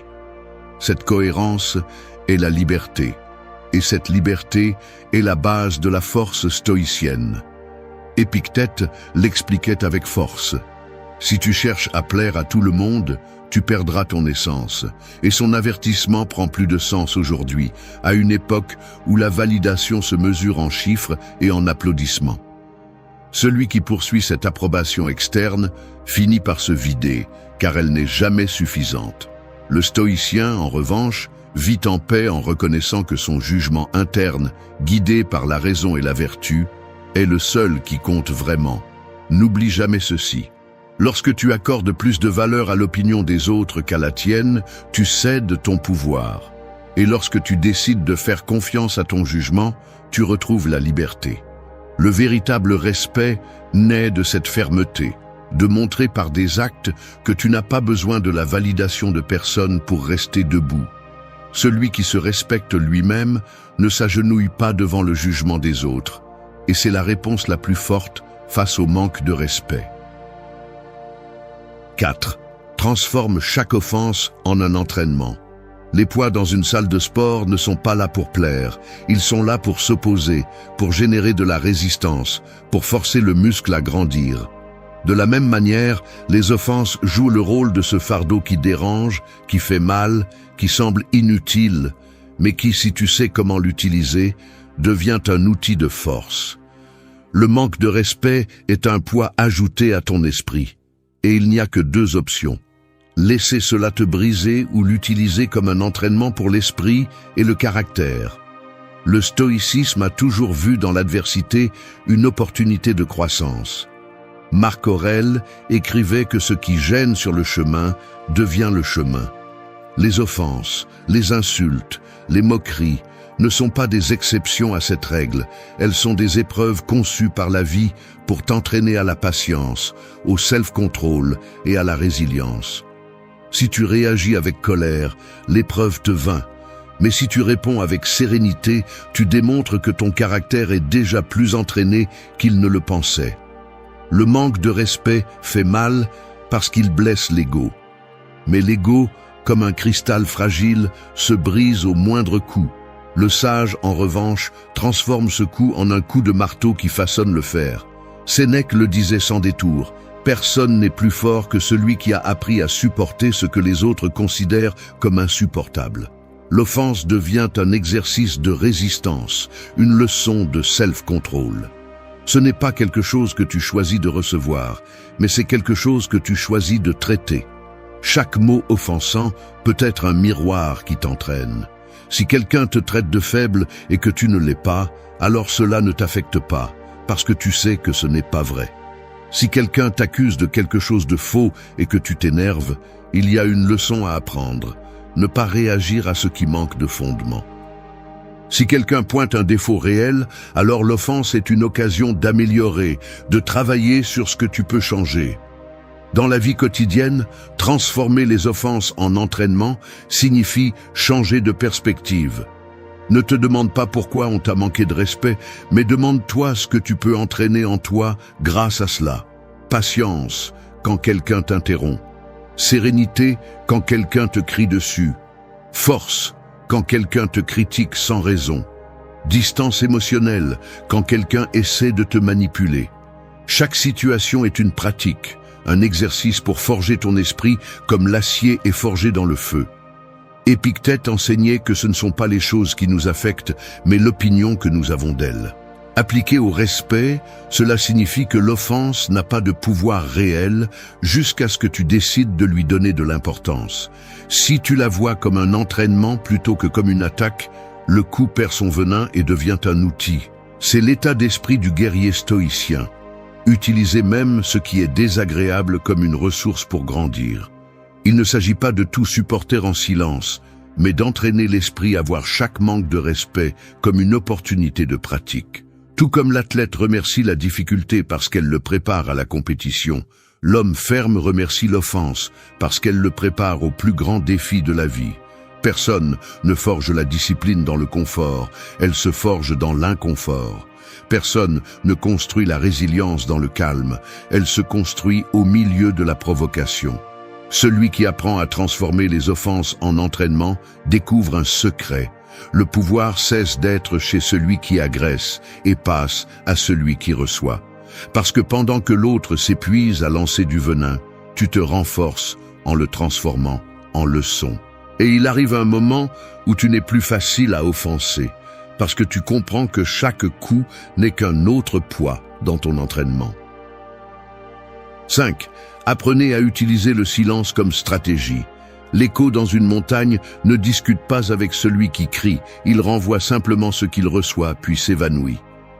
Cette cohérence est la liberté, et cette liberté est la base de la force stoïcienne. Épictète l'expliquait avec force. Si tu cherches à plaire à tout le monde, tu perdras ton essence. Et son avertissement prend plus de sens aujourd'hui, à une époque où la validation se mesure en chiffres et en applaudissements. Celui qui poursuit cette approbation externe finit par se vider, car elle n'est jamais suffisante. Le stoïcien, en revanche, vit en paix en reconnaissant que son jugement interne, guidé par la raison et la vertu, est le seul qui compte vraiment. N'oublie jamais ceci. Lorsque tu accordes plus de valeur à l'opinion des autres qu'à la tienne, tu cèdes ton pouvoir. Et lorsque tu décides de faire confiance à ton jugement, tu retrouves la liberté. Le véritable respect naît de cette fermeté, de montrer par des actes que tu n'as pas besoin de la validation de personne pour rester debout. Celui qui se respecte lui-même ne s'agenouille pas devant le jugement des autres, et c'est la réponse la plus forte face au manque de respect. 4. Transforme chaque offense en un entraînement. Les poids dans une salle de sport ne sont pas là pour plaire, ils sont là pour s'opposer, pour générer de la résistance, pour forcer le muscle à grandir. De la même manière, les offenses jouent le rôle de ce fardeau qui dérange, qui fait mal, qui semble inutile, mais qui, si tu sais comment l'utiliser, devient un outil de force. Le manque de respect est un poids ajouté à ton esprit, et il n'y a que deux options. Laisser cela te briser ou l'utiliser comme un entraînement pour l'esprit et le caractère. Le stoïcisme a toujours vu dans l'adversité une opportunité de croissance. Marc Aurèle écrivait que ce qui gêne sur le chemin devient le chemin. Les offenses, les insultes, les moqueries ne sont pas des exceptions à cette règle, elles sont des épreuves conçues par la vie pour t'entraîner à la patience, au self-control et à la résilience. Si tu réagis avec colère, l'épreuve te vainc. Mais si tu réponds avec sérénité, tu démontres que ton caractère est déjà plus entraîné qu'il ne le pensait. Le manque de respect fait mal parce qu'il blesse l'ego. Mais l'ego, comme un cristal fragile, se brise au moindre coup. Le sage, en revanche, transforme ce coup en un coup de marteau qui façonne le fer. Sénèque le disait sans détour. Personne n'est plus fort que celui qui a appris à supporter ce que les autres considèrent comme insupportable. L'offense devient un exercice de résistance, une leçon de self-control. Ce n'est pas quelque chose que tu choisis de recevoir, mais c'est quelque chose que tu choisis de traiter. Chaque mot offensant peut être un miroir qui t'entraîne. Si quelqu'un te traite de faible et que tu ne l'es pas, alors cela ne t'affecte pas, parce que tu sais que ce n'est pas vrai. Si quelqu'un t'accuse de quelque chose de faux et que tu t'énerves, il y a une leçon à apprendre. Ne pas réagir à ce qui manque de fondement. Si quelqu'un pointe un défaut réel, alors l'offense est une occasion d'améliorer, de travailler sur ce que tu peux changer. Dans la vie quotidienne, transformer les offenses en entraînement signifie changer de perspective. Ne te demande pas pourquoi on t'a manqué de respect, mais demande-toi ce que tu peux entraîner en toi grâce à cela. Patience quand quelqu'un t'interrompt. Sérénité quand quelqu'un te crie dessus. Force quand quelqu'un te critique sans raison. Distance émotionnelle quand quelqu'un essaie de te manipuler. Chaque situation est une pratique, un exercice pour forger ton esprit comme l'acier est forgé dans le feu. Épictète enseignait que ce ne sont pas les choses qui nous affectent, mais l'opinion que nous avons d'elles. Appliqué au respect, cela signifie que l'offense n'a pas de pouvoir réel jusqu'à ce que tu décides de lui donner de l'importance. Si tu la vois comme un entraînement plutôt que comme une attaque, le coup perd son venin et devient un outil. C'est l'état d'esprit du guerrier stoïcien. Utiliser même ce qui est désagréable comme une ressource pour grandir. Il ne s'agit pas de tout supporter en silence, mais d'entraîner l'esprit à voir chaque manque de respect comme une opportunité de pratique. Tout comme l'athlète remercie la difficulté parce qu'elle le prépare à la compétition, l'homme ferme remercie l'offense parce qu'elle le prépare au plus grand défi de la vie. Personne ne forge la discipline dans le confort, elle se forge dans l'inconfort. Personne ne construit la résilience dans le calme, elle se construit au milieu de la provocation. Celui qui apprend à transformer les offenses en entraînement découvre un secret. Le pouvoir cesse d'être chez celui qui agresse et passe à celui qui reçoit. Parce que pendant que l'autre s'épuise à lancer du venin, tu te renforces en le transformant en leçon. Et il arrive un moment où tu n'es plus facile à offenser, parce que tu comprends que chaque coup n'est qu'un autre poids dans ton entraînement. 5. Apprenez à utiliser le silence comme stratégie. L'écho dans une montagne ne discute pas avec celui qui crie, il renvoie simplement ce qu'il reçoit puis s'évanouit.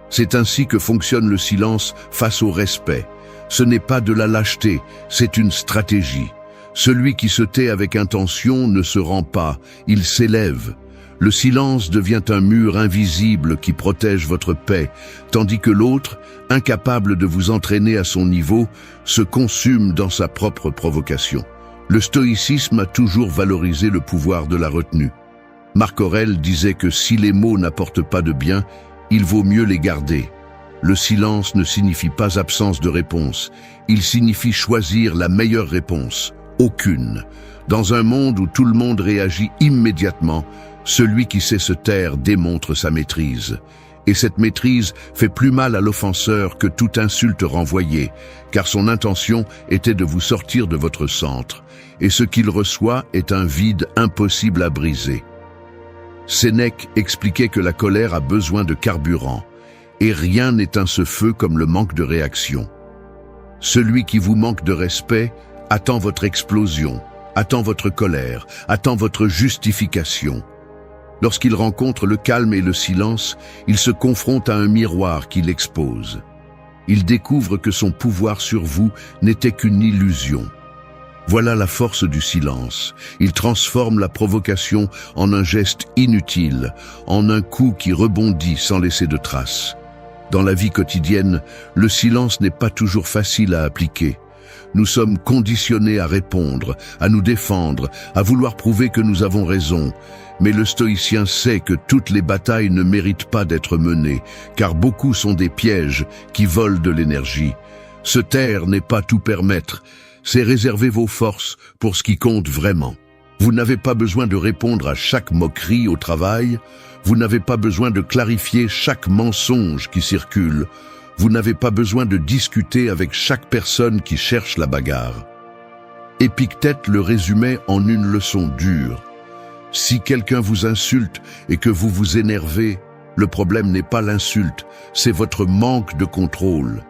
C'est ainsi que fonctionne le silence face au respect. Ce n'est pas de la lâcheté, c'est une stratégie. Celui qui se tait avec intention ne se rend pas, il s'élève. Le silence devient un mur invisible qui protège votre paix, tandis que l'autre, incapable de vous entraîner à son niveau, se consume dans sa propre provocation. Le stoïcisme a toujours valorisé le pouvoir de la retenue. Marc Aurèle disait que si les mots n'apportent pas de bien, il vaut mieux les garder. Le silence ne signifie pas absence de réponse, il signifie choisir la meilleure réponse, aucune. Dans un monde où tout le monde réagit immédiatement, celui qui sait se taire démontre sa maîtrise. Et cette maîtrise fait plus mal à l'offenseur que toute insulte renvoyée, car son intention était de vous sortir de votre centre, et ce qu'il reçoit est un vide impossible à briser. Sénèque expliquait que la colère a besoin de carburant, et rien n'éteint ce feu comme le manque de réaction. Celui qui vous manque de respect attend votre explosion, attend votre colère, attend votre justification. Lorsqu'il rencontre le calme et le silence, il se confronte à un miroir qui l'expose. Il découvre que son pouvoir sur vous n'était qu'une illusion. Voilà la force du silence. Il transforme la provocation en un geste inutile, en un coup qui rebondit sans laisser de traces. Dans la vie quotidienne, le silence n'est pas toujours facile à appliquer. Nous sommes conditionnés à répondre, à nous défendre, à vouloir prouver que nous avons raison. Mais le stoïcien sait que toutes les batailles ne méritent pas d'être menées, car beaucoup sont des pièges qui volent de l'énergie. Se taire n'est pas tout permettre, c'est réserver vos forces pour ce qui compte vraiment. Vous n'avez pas besoin de répondre à chaque moquerie au travail, vous n'avez pas besoin de clarifier chaque mensonge qui circule, vous n'avez pas besoin de discuter avec chaque personne qui cherche la bagarre. Épictète le résumait en une leçon dure. Si quelqu'un vous insulte et que vous vous énervez, le problème n'est pas l'insulte, c'est votre manque de contrôle.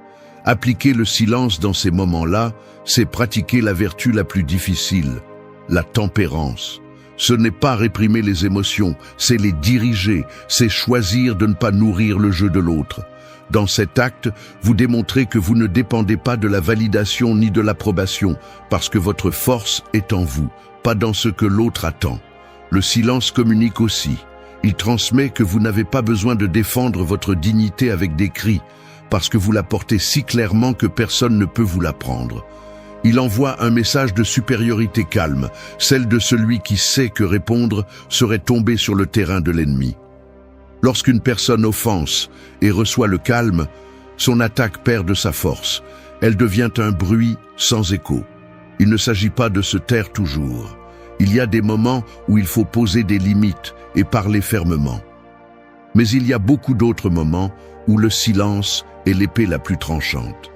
Appliquer le silence dans ces moments-là, c'est pratiquer la vertu la plus difficile, la tempérance. Ce n'est pas réprimer les émotions, c'est les diriger, c'est choisir de ne pas nourrir le jeu de l'autre. Dans cet acte, vous démontrez que vous ne dépendez pas de la validation ni de l'approbation, parce que votre force est en vous, pas dans ce que l'autre attend. Le silence communique aussi. Il transmet que vous n'avez pas besoin de défendre votre dignité avec des cris, parce que vous la portez si clairement que personne ne peut vous la prendre. Il envoie un message de supériorité calme, celle de celui qui sait que répondre serait tomber sur le terrain de l'ennemi. Lorsqu'une personne offense et reçoit le calme, son attaque perd de sa force. Elle devient un bruit sans écho. Il ne s'agit pas de se taire toujours. Il y a des moments où il faut poser des limites et parler fermement. Mais il y a beaucoup d'autres moments où le silence est l'épée la plus tranchante.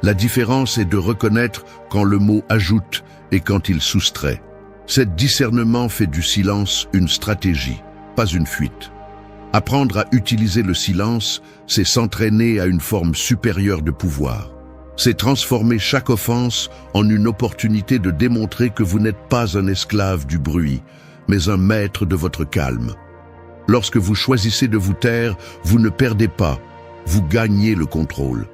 La différence est de reconnaître quand le mot ajoute et quand il soustrait. Cet discernement fait du silence une stratégie, pas une fuite. Apprendre à utiliser le silence, c'est s'entraîner à une forme supérieure de pouvoir. C'est transformer chaque offense en une opportunité de démontrer que vous n'êtes pas un esclave du bruit, mais un maître de votre calme. Lorsque vous choisissez de vous taire, vous ne perdez pas, vous gagnez le contrôle.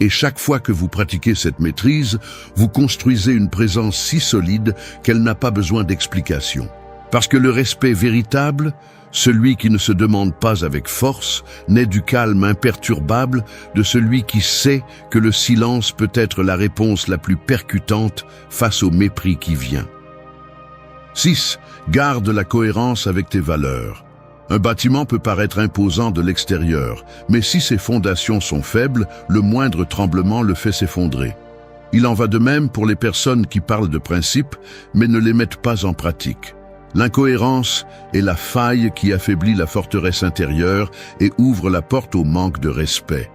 Et chaque fois que vous pratiquez cette maîtrise, vous construisez une présence si solide qu'elle n'a pas besoin d'explication. Parce que le respect véritable, celui qui ne se demande pas avec force, naît du calme imperturbable de celui qui sait que le silence peut être la réponse la plus percutante face au mépris qui vient. 6. Garde la cohérence avec tes valeurs. Un bâtiment peut paraître imposant de l'extérieur, mais si ses fondations sont faibles, le moindre tremblement le fait s'effondrer. Il en va de même pour les personnes qui parlent de principes, mais ne les mettent pas en pratique. L'incohérence est la faille qui affaiblit la forteresse intérieure et ouvre la porte au manque de respect.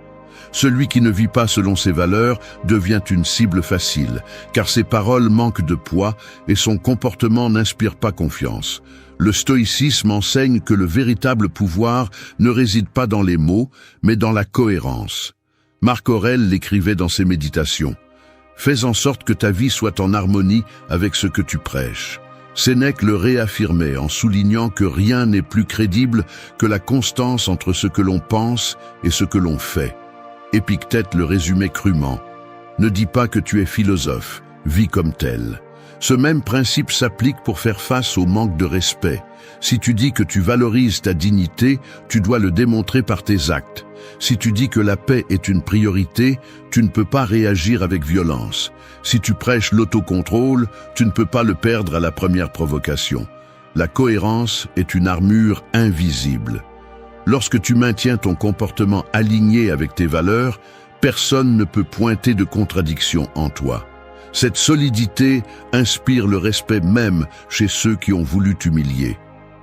Celui qui ne vit pas selon ses valeurs devient une cible facile, car ses paroles manquent de poids et son comportement n'inspire pas confiance. Le stoïcisme enseigne que le véritable pouvoir ne réside pas dans les mots, mais dans la cohérence. Marc Aurèle l'écrivait dans ses méditations. « Fais en sorte que ta vie soit en harmonie avec ce que tu prêches. » Sénèque le réaffirmait en soulignant que rien n'est plus crédible que la constance entre ce que l'on pense et ce que l'on fait. Épictète le résumait crûment. Ne dis pas que tu es philosophe, vis comme tel. Ce même principe s'applique pour faire face au manque de respect. Si tu dis que tu valorises ta dignité, tu dois le démontrer par tes actes. Si tu dis que la paix est une priorité, tu ne peux pas réagir avec violence. Si tu prêches l'autocontrôle, tu ne peux pas le perdre à la première provocation. La cohérence est une armure invisible. Lorsque tu maintiens ton comportement aligné avec tes valeurs, personne ne peut pointer de contradiction en toi. Cette solidité inspire le respect même chez ceux qui ont voulu t'humilier.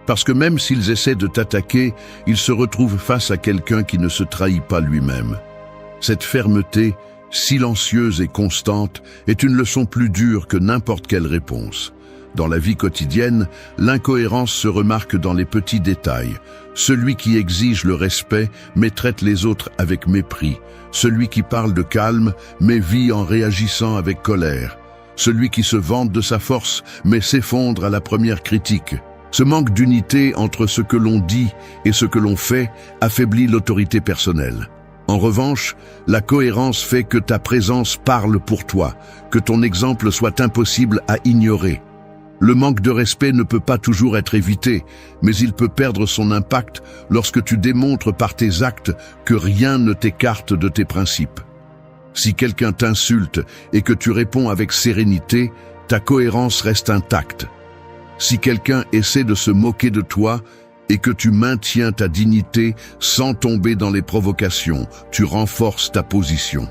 Parce que même s'ils essaient de t'attaquer, ils se retrouvent face à quelqu'un qui ne se trahit pas lui-même. Cette fermeté, silencieuse et constante, est une leçon plus dure que n'importe quelle réponse. Dans la vie quotidienne, l'incohérence se remarque dans les petits détails. Celui qui exige le respect, mais traite les autres avec mépris. Celui qui parle de calme, mais vit en réagissant avec colère. Celui qui se vante de sa force, mais s'effondre à la première critique. Ce manque d'unité entre ce que l'on dit et ce que l'on fait affaiblit l'autorité personnelle. En revanche, la cohérence fait que ta présence parle pour toi, que ton exemple soit impossible à ignorer. Le manque de respect ne peut pas toujours être évité, mais il peut perdre son impact lorsque tu démontres par tes actes que rien ne t'écarte de tes principes. Si quelqu'un t'insulte et que tu réponds avec sérénité, ta cohérence reste intacte. Si quelqu'un essaie de se moquer de toi et que tu maintiens ta dignité sans tomber dans les provocations, tu renforces ta position.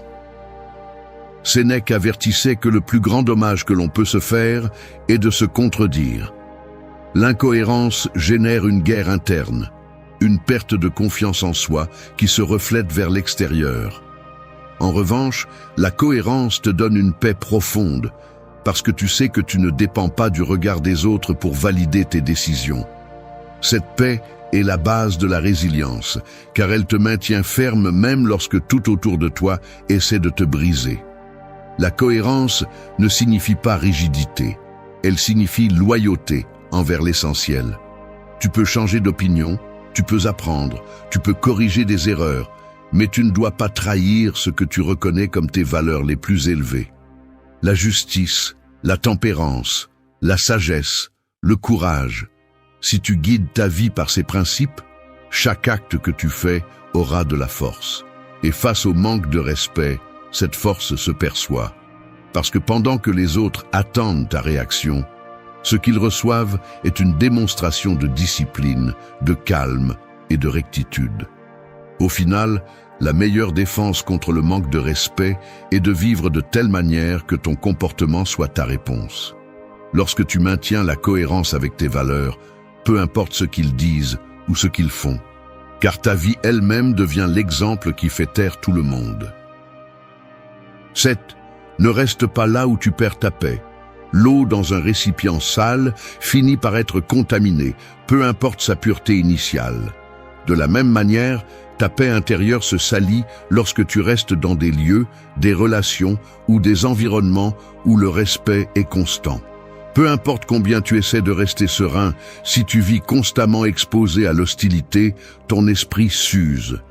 Sénèque avertissait que le plus grand dommage que l'on peut se faire est de se contredire. L'incohérence génère une guerre interne, une perte de confiance en soi qui se reflète vers l'extérieur. En revanche, la cohérence te donne une paix profonde, parce que tu sais que tu ne dépends pas du regard des autres pour valider tes décisions. Cette paix est la base de la résilience, car elle te maintient ferme même lorsque tout autour de toi essaie de te briser. La cohérence ne signifie pas rigidité, elle signifie loyauté envers l'essentiel. Tu peux changer d'opinion, tu peux apprendre, tu peux corriger des erreurs, mais tu ne dois pas trahir ce que tu reconnais comme tes valeurs les plus élevées. La justice, la tempérance, la sagesse, le courage. Si tu guides ta vie par ces principes, chaque acte que tu fais aura de la force. Et face au manque de respect, cette force se perçoit. Parce que pendant que les autres attendent ta réaction, ce qu'ils reçoivent est une démonstration de discipline, de calme et de rectitude. Au final, la meilleure défense contre le manque de respect est de vivre de telle manière que ton comportement soit ta réponse. Lorsque tu maintiens la cohérence avec tes valeurs, peu importe ce qu'ils disent ou ce qu'ils font, car ta vie elle-même devient l'exemple qui fait taire tout le monde. 7. Ne reste pas là où tu perds ta paix. L'eau dans un récipient sale finit par être contaminée, peu importe sa pureté initiale. De la même manière, ta paix intérieure se salit lorsque tu restes dans des lieux, des relations ou des environnements où le respect est constant. Peu importe combien tu essaies de rester serein, si tu vis constamment exposé à l'hostilité, ton esprit s'use.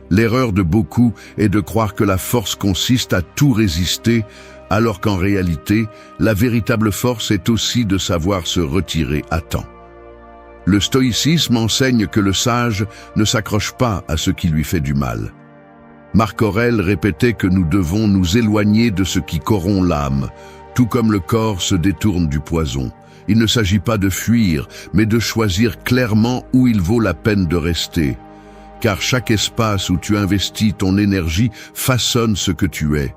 L'erreur de beaucoup est de croire que la force consiste à tout résister, alors qu'en réalité, la véritable force est aussi de savoir se retirer à temps. Le stoïcisme enseigne que le sage ne s'accroche pas à ce qui lui fait du mal. Marc Aurèle répétait que nous devons nous éloigner de ce qui corrompt l'âme, tout comme le corps se détourne du poison. Il ne s'agit pas de fuir, mais de choisir clairement où il vaut la peine de rester. Car chaque espace où tu investis ton énergie façonne ce que tu es.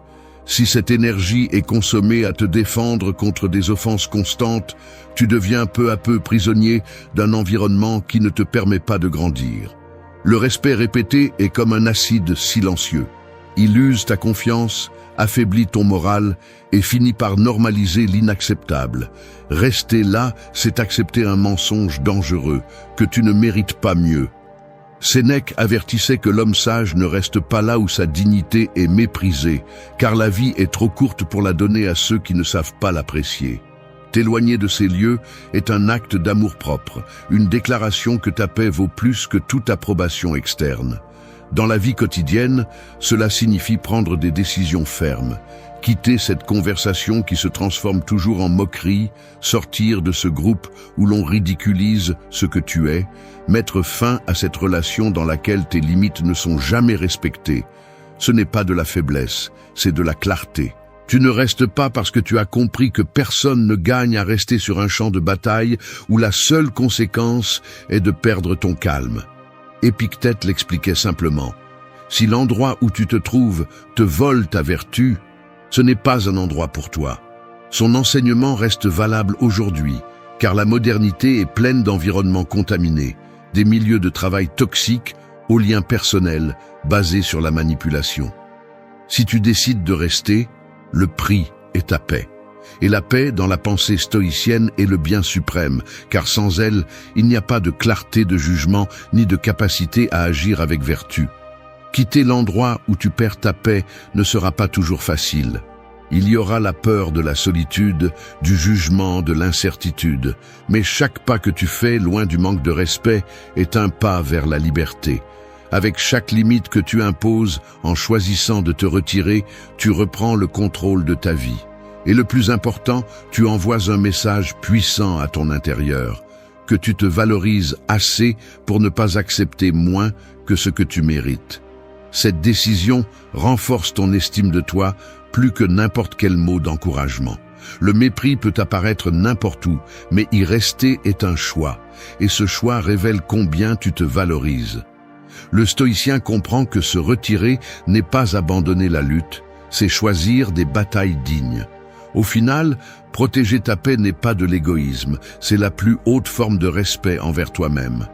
Si cette énergie est consommée à te défendre contre des offenses constantes, tu deviens peu à peu prisonnier d'un environnement qui ne te permet pas de grandir. Le respect répété est comme un acide silencieux. Il use ta confiance, affaiblit ton moral et finit par normaliser l'inacceptable. Rester là, c'est accepter un mensonge dangereux, que tu ne mérites pas mieux. Sénèque avertissait que l'homme sage ne reste pas là où sa dignité est méprisée, car la vie est trop courte pour la donner à ceux qui ne savent pas l'apprécier. T'éloigner de ces lieux est un acte d'amour-propre, une déclaration que ta paix vaut plus que toute approbation externe. Dans la vie quotidienne, cela signifie prendre des décisions fermes, quitter cette conversation qui se transforme toujours en moquerie, sortir de ce groupe où l'on ridiculise ce que tu es, mettre fin à cette relation dans laquelle tes limites ne sont jamais respectées. Ce n'est pas de la faiblesse, c'est de la clarté. Tu ne restes pas parce que tu as compris que personne ne gagne à rester sur un champ de bataille où la seule conséquence est de perdre ton calme. Épictète l'expliquait simplement. Si l'endroit où tu te trouves te vole ta vertu, ce n'est pas un endroit pour toi. Son enseignement reste valable aujourd'hui, car la modernité est pleine d'environnements contaminés, des milieux de travail toxiques aux liens personnels basés sur la manipulation. Si tu décides de rester, le prix est ta paix. Et la paix, dans la pensée stoïcienne, est le bien suprême, car sans elle, il n'y a pas de clarté de jugement ni de capacité à agir avec vertu. Quitter l'endroit où tu perds ta paix ne sera pas toujours facile. Il y aura la peur de la solitude, du jugement, de l'incertitude, mais chaque pas que tu fais, loin du manque de respect, est un pas vers la liberté. Avec chaque limite que tu imposes, en choisissant de te retirer, tu reprends le contrôle de ta vie. Et le plus important, tu envoies un message puissant à ton intérieur, que tu te valorises assez pour ne pas accepter moins que ce que tu mérites. Cette décision renforce ton estime de toi plus que n'importe quel mot d'encouragement. Le mépris peut apparaître n'importe où, mais y rester est un choix, et ce choix révèle combien tu te valorises. Le stoïcien comprend que se retirer n'est pas abandonner la lutte, c'est choisir des batailles dignes. Au final, protéger ta paix n'est pas de l'égoïsme, c'est la plus haute forme de respect envers toi-même.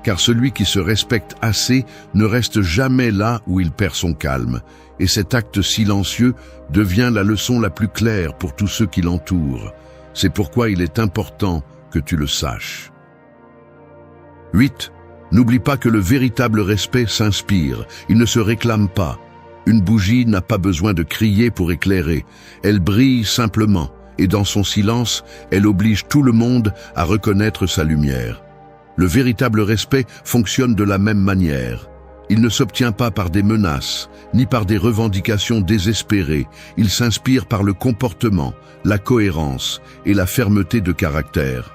Car celui qui se respecte assez ne reste jamais là où il perd son calme, et cet acte silencieux devient la leçon la plus claire pour tous ceux qui l'entourent. C'est pourquoi il est important que tu le saches. 8. N'oublie pas que le véritable respect s'inspire, il ne se réclame pas. Une bougie n'a pas besoin de crier pour éclairer, elle brille simplement, et dans son silence, elle oblige tout le monde à reconnaître sa lumière. Le véritable respect fonctionne de la même manière. Il ne s'obtient pas par des menaces, ni par des revendications désespérées. Il s'inspire par le comportement, la cohérence et la fermeté de caractère.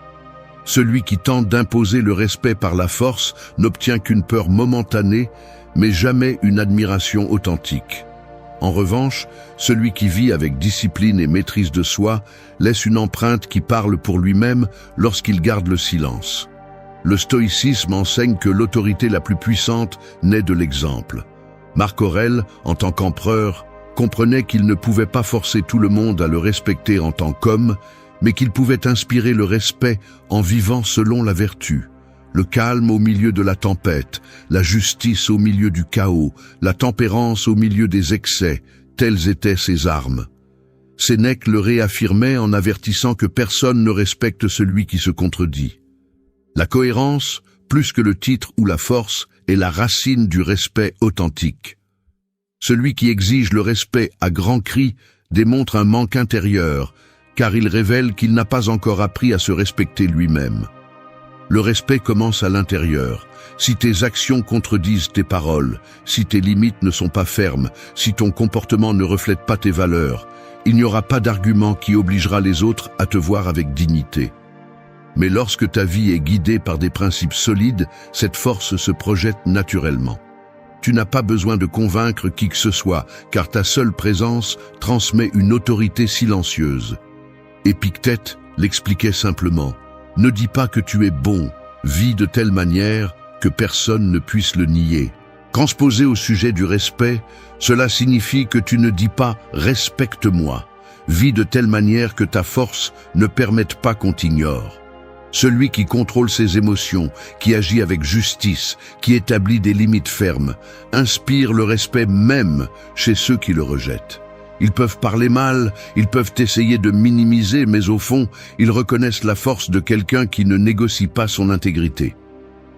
Celui qui tente d'imposer le respect par la force n'obtient qu'une peur momentanée, mais jamais une admiration authentique. En revanche, celui qui vit avec discipline et maîtrise de soi laisse une empreinte qui parle pour lui-même lorsqu'il garde le silence. Le stoïcisme enseigne que l'autorité la plus puissante naît de l'exemple. Marc Aurèle, en tant qu'empereur, comprenait qu'il ne pouvait pas forcer tout le monde à le respecter en tant qu'homme, mais qu'il pouvait inspirer le respect en vivant selon la vertu. Le calme au milieu de la tempête, la justice au milieu du chaos, la tempérance au milieu des excès, telles étaient ses armes. Sénèque le réaffirmait en avertissant que personne ne respecte celui qui se contredit. La cohérence, plus que le titre ou la force, est la racine du respect authentique. Celui qui exige le respect à grands cris démontre un manque intérieur, car il révèle qu'il n'a pas encore appris à se respecter lui-même. Le respect commence à l'intérieur. Si tes actions contredisent tes paroles, si tes limites ne sont pas fermes, si ton comportement ne reflète pas tes valeurs, il n'y aura pas d'argument qui obligera les autres à te voir avec dignité. Mais lorsque ta vie est guidée par des principes solides, cette force se projette naturellement. Tu n'as pas besoin de convaincre qui que ce soit, car ta seule présence transmet une autorité silencieuse. Épictète l'expliquait simplement. Ne dis pas que tu es bon, vis de telle manière que personne ne puisse le nier. Transposé au sujet du respect, cela signifie que tu ne dis pas « respecte-moi ». Vis de telle manière que ta force ne permette pas qu'on t'ignore. Celui qui contrôle ses émotions, qui agit avec justice, qui établit des limites fermes, inspire le respect même chez ceux qui le rejettent. Ils peuvent parler mal, ils peuvent essayer de minimiser, mais au fond, ils reconnaissent la force de quelqu'un qui ne négocie pas son intégrité.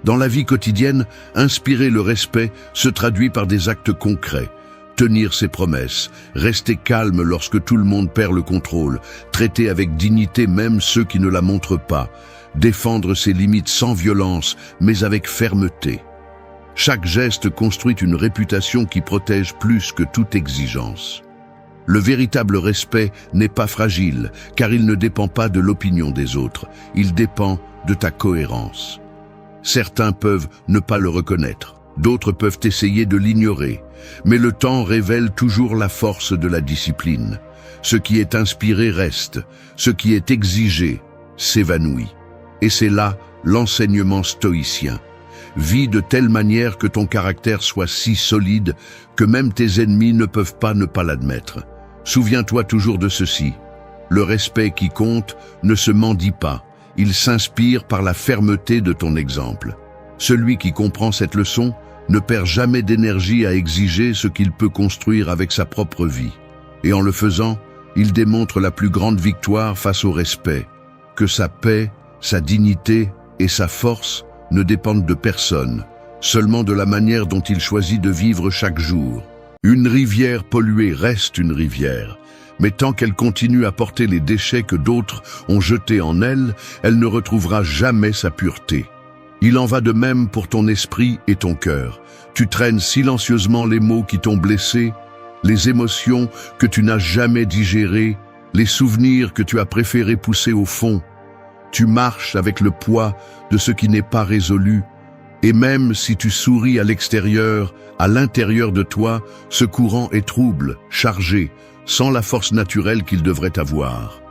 Dans la vie quotidienne, inspirer le respect se traduit par des actes concrets. Tenir ses promesses, rester calme lorsque tout le monde perd le contrôle, traiter avec dignité même ceux qui ne la montrent pas, défendre ses limites sans violence, mais avec fermeté. Chaque geste construit une réputation qui protège plus que toute exigence. Le véritable respect n'est pas fragile, car il ne dépend pas de l'opinion des autres, il dépend de ta cohérence. Certains peuvent ne pas le reconnaître, d'autres peuvent essayer de l'ignorer, mais le temps révèle toujours la force de la discipline. Ce qui est inspiré reste, ce qui est exigé s'évanouit. Et c'est là l'enseignement stoïcien. Vis de telle manière que ton caractère soit si solide que même tes ennemis ne peuvent pas ne pas l'admettre. Souviens-toi toujours de ceci. Le respect qui compte ne se mendie pas, il s'inspire par la fermeté de ton exemple. Celui qui comprend cette leçon ne perd jamais d'énergie à exiger ce qu'il peut construire avec sa propre vie. Et en le faisant, il démontre la plus grande victoire face au respect, que sa paix, sa dignité et sa force ne dépendent de personne, seulement de la manière dont il choisit de vivre chaque jour. Une rivière polluée reste une rivière, mais tant qu'elle continue à porter les déchets que d'autres ont jetés en elle, elle ne retrouvera jamais sa pureté. Il en va de même pour ton esprit et ton cœur. Tu traînes silencieusement les maux qui t'ont blessé, les émotions que tu n'as jamais digérées, les souvenirs que tu as préféré pousser au fond. Tu marches avec le poids de ce qui n'est pas résolu, et même si tu souris à l'extérieur, à l'intérieur de toi, ce courant est trouble, chargé, sans la force naturelle qu'il devrait avoir.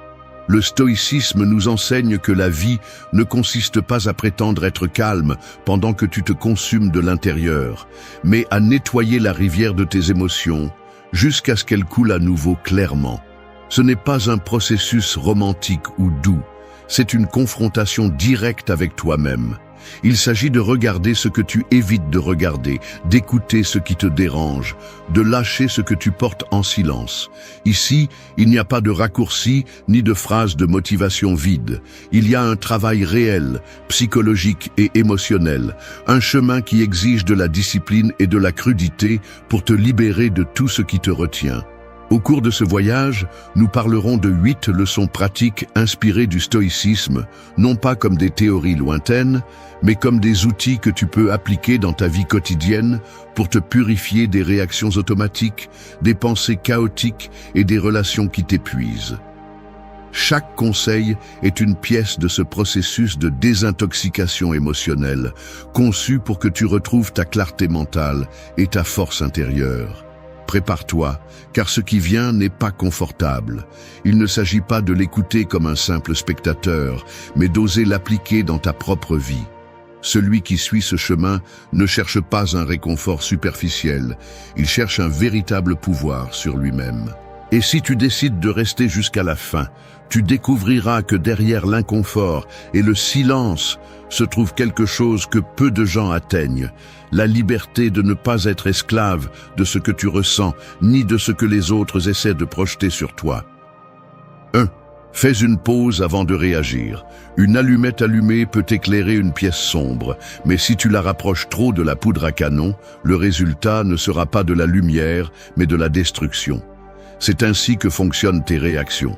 Le stoïcisme nous enseigne que la vie ne consiste pas à prétendre être calme pendant que tu te consumes de l'intérieur, mais à nettoyer la rivière de tes émotions jusqu'à ce qu'elle coule à nouveau clairement. Ce n'est pas un processus romantique ou doux, c'est une confrontation directe avec toi-même. Il s'agit de regarder ce que tu évites de regarder, d'écouter ce qui te dérange, de lâcher ce que tu portes en silence. Ici, il n'y a pas de raccourci ni de phrases de motivation vide. Il y a un travail réel, psychologique et émotionnel, un chemin qui exige de la discipline et de la crudité pour te libérer de tout ce qui te retient. Au cours de ce voyage, nous parlerons de 8 leçons pratiques inspirées du stoïcisme, non pas comme des théories lointaines, mais comme des outils que tu peux appliquer dans ta vie quotidienne pour te purifier des réactions automatiques, des pensées chaotiques et des relations qui t'épuisent. Chaque conseil est une pièce de ce processus de désintoxication émotionnelle, conçu pour que tu retrouves ta clarté mentale et ta force intérieure. Prépare-toi, car ce qui vient n'est pas confortable. Il ne s'agit pas de l'écouter comme un simple spectateur, mais d'oser l'appliquer dans ta propre vie. Celui qui suit ce chemin ne cherche pas un réconfort superficiel, il cherche un véritable pouvoir sur lui-même. Et si tu décides de rester jusqu'à la fin, tu découvriras que derrière l'inconfort et le silence se trouve quelque chose que peu de gens atteignent, la liberté de ne pas être esclave de ce que tu ressens, ni de ce que les autres essaient de projeter sur toi. 1. Fais une pause avant de réagir. Une allumette allumée peut éclairer une pièce sombre, mais si tu la rapproches trop de la poudre à canon, le résultat ne sera pas de la lumière, mais de la destruction. C'est ainsi que fonctionnent tes réactions.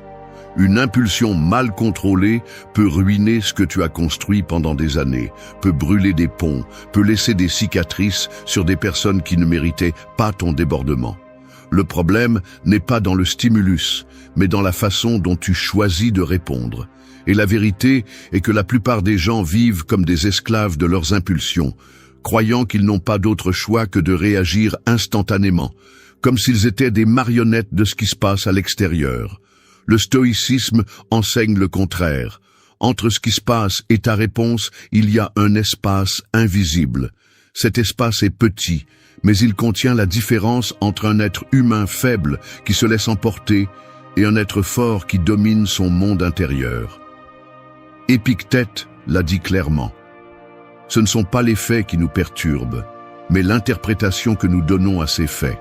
Une impulsion mal contrôlée peut ruiner ce que tu as construit pendant des années, peut brûler des ponts, peut laisser des cicatrices sur des personnes qui ne méritaient pas ton débordement. Le problème n'est pas dans le stimulus, mais dans la façon dont tu choisis de répondre. Et la vérité est que la plupart des gens vivent comme des esclaves de leurs impulsions, croyant qu'ils n'ont pas d'autre choix que de réagir instantanément, comme s'ils étaient des marionnettes de ce qui se passe à l'extérieur. Le stoïcisme enseigne le contraire. Entre ce qui se passe et ta réponse, il y a un espace invisible. Cet espace est petit, mais il contient la différence entre un être humain faible qui se laisse emporter et un être fort qui domine son monde intérieur. Épictète l'a dit clairement. Ce ne sont pas les faits qui nous perturbent, mais l'interprétation que nous donnons à ces faits.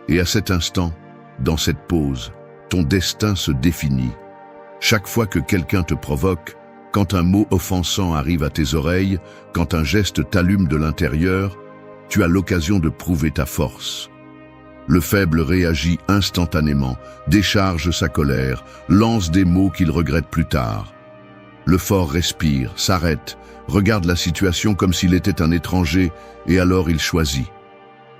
Et à cet instant, dans cette pause, ton destin se définit. Chaque fois que quelqu'un te provoque, quand un mot offensant arrive à tes oreilles, quand un geste t'allume de l'intérieur, tu as l'occasion de prouver ta force. Le faible réagit instantanément, décharge sa colère, lance des mots qu'il regrette plus tard. Le fort respire, s'arrête, regarde la situation comme s'il était un étranger, et alors il choisit.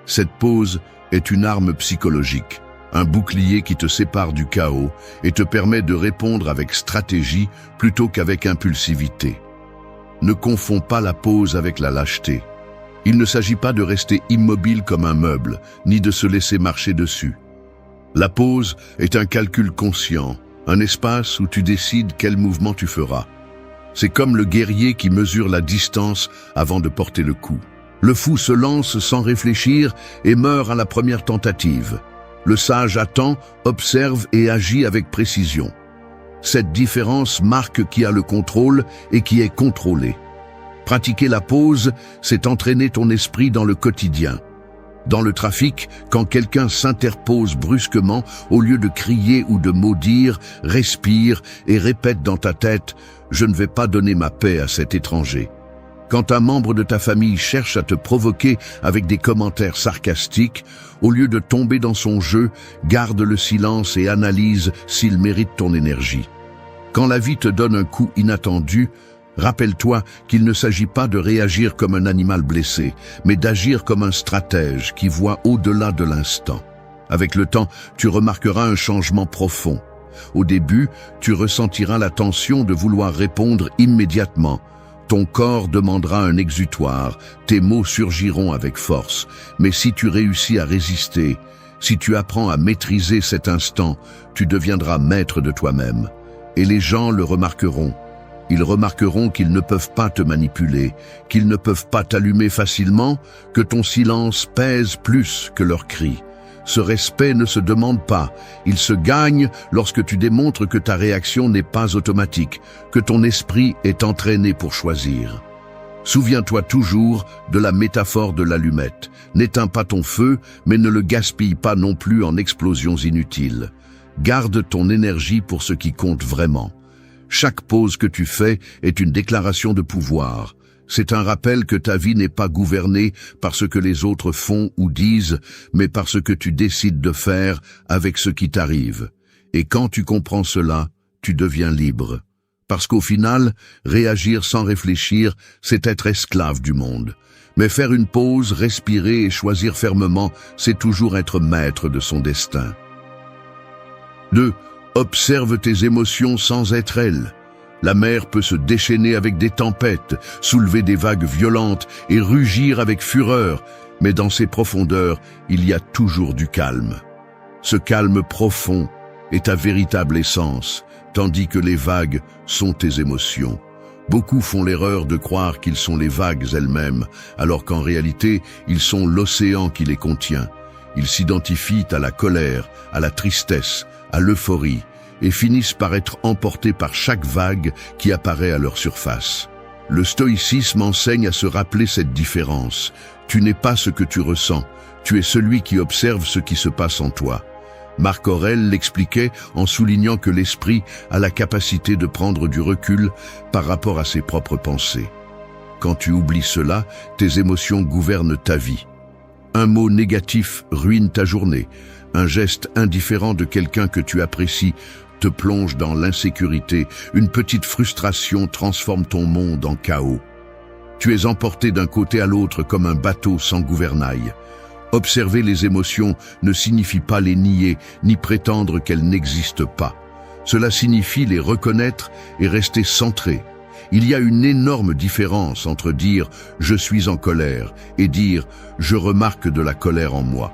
Cette pause est une arme psychologique, un bouclier qui te sépare du chaos et te permet de répondre avec stratégie plutôt qu'avec impulsivité. Ne confonds pas la pause avec la lâcheté. Il ne s'agit pas de rester immobile comme un meuble, ni de se laisser marcher dessus. La pause est un calcul conscient, un espace où tu décides quel mouvement tu feras. C'est comme le guerrier qui mesure la distance avant de porter le coup. Le fou se lance sans réfléchir et meurt à la première tentative. Le sage attend, observe et agit avec précision. Cette différence marque qui a le contrôle et qui est contrôlé. Pratiquer la pause, c'est entraîner ton esprit dans le quotidien. Dans le trafic, quand quelqu'un s'interpose brusquement, au lieu de crier ou de maudire, respire et répète dans ta tête « Je ne vais pas donner ma paix à cet étranger ». Quand un membre de ta famille cherche à te provoquer avec des commentaires sarcastiques, au lieu de tomber dans son jeu, garde le silence et analyse s'il mérite ton énergie. Quand la vie te donne un coup inattendu, rappelle-toi qu'il ne s'agit pas de réagir comme un animal blessé, mais d'agir comme un stratège qui voit au-delà de l'instant. Avec le temps, tu remarqueras un changement profond. Au début, tu ressentiras la tension de vouloir répondre immédiatement. Ton corps demandera un exutoire, tes mots surgiront avec force. Mais si tu réussis à résister, si tu apprends à maîtriser cet instant, tu deviendras maître de toi-même. Et les gens le remarqueront. Ils remarqueront qu'ils ne peuvent pas te manipuler, qu'ils ne peuvent pas t'allumer facilement, que ton silence pèse plus que leurs cris. Ce respect ne se demande pas, il se gagne lorsque tu démontres que ta réaction n'est pas automatique, que ton esprit est entraîné pour choisir. Souviens-toi toujours de la métaphore de l'allumette. N'éteins pas ton feu, mais ne le gaspille pas non plus en explosions inutiles. Garde ton énergie pour ce qui compte vraiment. Chaque pause que tu fais est une déclaration de pouvoir. C'est un rappel que ta vie n'est pas gouvernée par ce que les autres font ou disent, mais par ce que tu décides de faire avec ce qui t'arrive. Et quand tu comprends cela, tu deviens libre. Parce qu'au final, réagir sans réfléchir, c'est être esclave du monde. Mais faire une pause, respirer et choisir fermement, c'est toujours être maître de son destin. 2. Observe tes émotions sans être elles. La mer peut se déchaîner avec des tempêtes, soulever des vagues violentes et rugir avec fureur, mais dans ses profondeurs, il y a toujours du calme. Ce calme profond est ta véritable essence, tandis que les vagues sont tes émotions. Beaucoup font l'erreur de croire qu'ils sont les vagues elles-mêmes, alors qu'en réalité, ils sont l'océan qui les contient. Ils s'identifient à la colère, à la tristesse, à l'euphorie, et finissent par être emportés par chaque vague qui apparaît à leur surface. Le stoïcisme enseigne à se rappeler cette différence. Tu n'es pas ce que tu ressens, tu es celui qui observe ce qui se passe en toi. Marc Aurèle l'expliquait en soulignant que l'esprit a la capacité de prendre du recul par rapport à ses propres pensées. Quand tu oublies cela, tes émotions gouvernent ta vie. Un mot négatif ruine ta journée. Un geste indifférent de quelqu'un que tu apprécies te plonge dans l'insécurité. Une petite frustration transforme ton monde en chaos. Tu es emporté d'un côté à l'autre comme un bateau sans gouvernail. Observer les émotions ne signifie pas les nier, ni prétendre qu'elles n'existent pas. Cela signifie les reconnaître et rester centré. Il y a une énorme différence entre dire « je suis en colère » et dire « je remarque de la colère en moi ».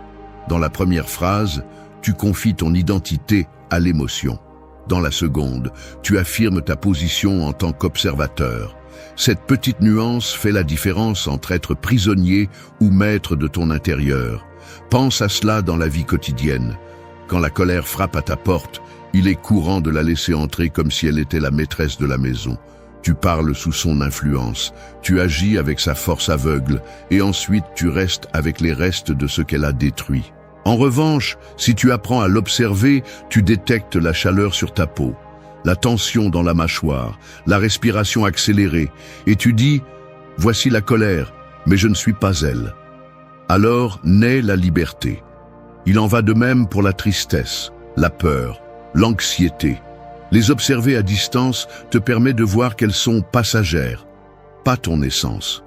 Dans la première phrase, tu confies ton identité à l'émotion. Dans la seconde, tu affirmes ta position en tant qu'observateur. Cette petite nuance fait la différence entre être prisonnier ou maître de ton intérieur. Pense à cela dans la vie quotidienne. Quand la colère frappe à ta porte, il est courant de la laisser entrer comme si elle était la maîtresse de la maison. Tu parles sous son influence, tu agis avec sa force aveugle, et ensuite tu restes avec les restes de ce qu'elle a détruit. En revanche, si tu apprends à l'observer, tu détectes la chaleur sur ta peau, la tension dans la mâchoire, la respiration accélérée, et tu dis « Voici la colère, mais je ne suis pas elle ». Alors naît la liberté. Il en va de même pour la tristesse, la peur, l'anxiété. Les observer à distance te permet de voir qu'elles sont passagères, pas ton essence.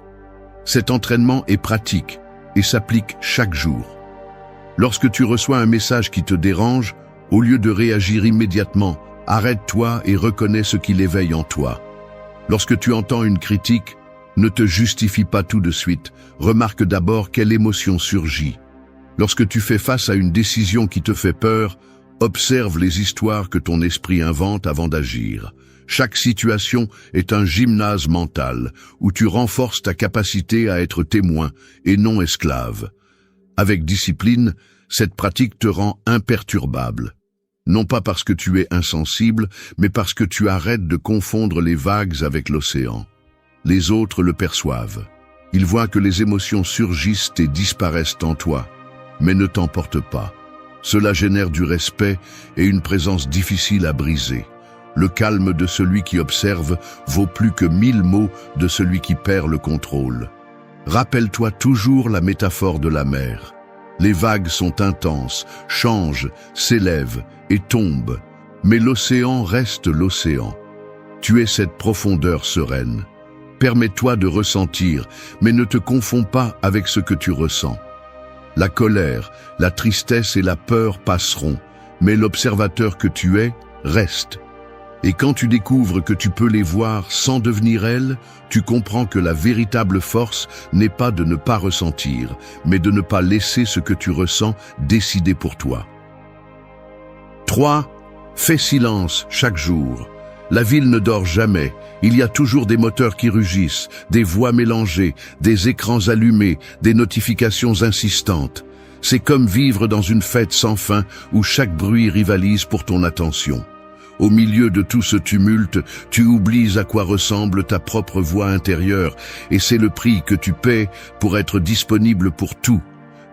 Cet entraînement est pratique et s'applique chaque jour. Lorsque tu reçois un message qui te dérange, au lieu de réagir immédiatement, arrête-toi et reconnais ce qui l'éveille en toi. Lorsque tu entends une critique, ne te justifie pas tout de suite, remarque d'abord quelle émotion surgit. Lorsque tu fais face à une décision qui te fait peur, observe les histoires que ton esprit invente avant d'agir. Chaque situation est un gymnase mental où tu renforces ta capacité à être témoin et non esclave. Avec discipline, cette pratique te rend imperturbable. Non pas parce que tu es insensible, mais parce que tu arrêtes de confondre les vagues avec l'océan. Les autres le perçoivent. Ils voient que les émotions surgissent et disparaissent en toi, mais ne t'emportent pas. Cela génère du respect et une présence difficile à briser. Le calme de celui qui observe vaut plus que 1000 mots de celui qui perd le contrôle. Rappelle-toi toujours la métaphore de la mer. Les vagues sont intenses, changent, s'élèvent et tombent. Mais l'océan reste l'océan. Tu es cette profondeur sereine. Permets-toi de ressentir, mais ne te confonds pas avec ce que tu ressens. La colère, la tristesse et la peur passeront, mais l'observateur que tu es reste. Et quand tu découvres que tu peux les voir sans devenir elles, tu comprends que la véritable force n'est pas de ne pas ressentir, mais de ne pas laisser ce que tu ressens décider pour toi. 3. Fais silence chaque jour. La ville ne dort jamais. Il y a toujours des moteurs qui rugissent, des voix mélangées, des écrans allumés, des notifications insistantes. C'est comme vivre dans une fête sans fin où chaque bruit rivalise pour ton attention. Au milieu de tout ce tumulte, tu oublies à quoi ressemble ta propre voix intérieure, et c'est le prix que tu paies pour être disponible pour tout.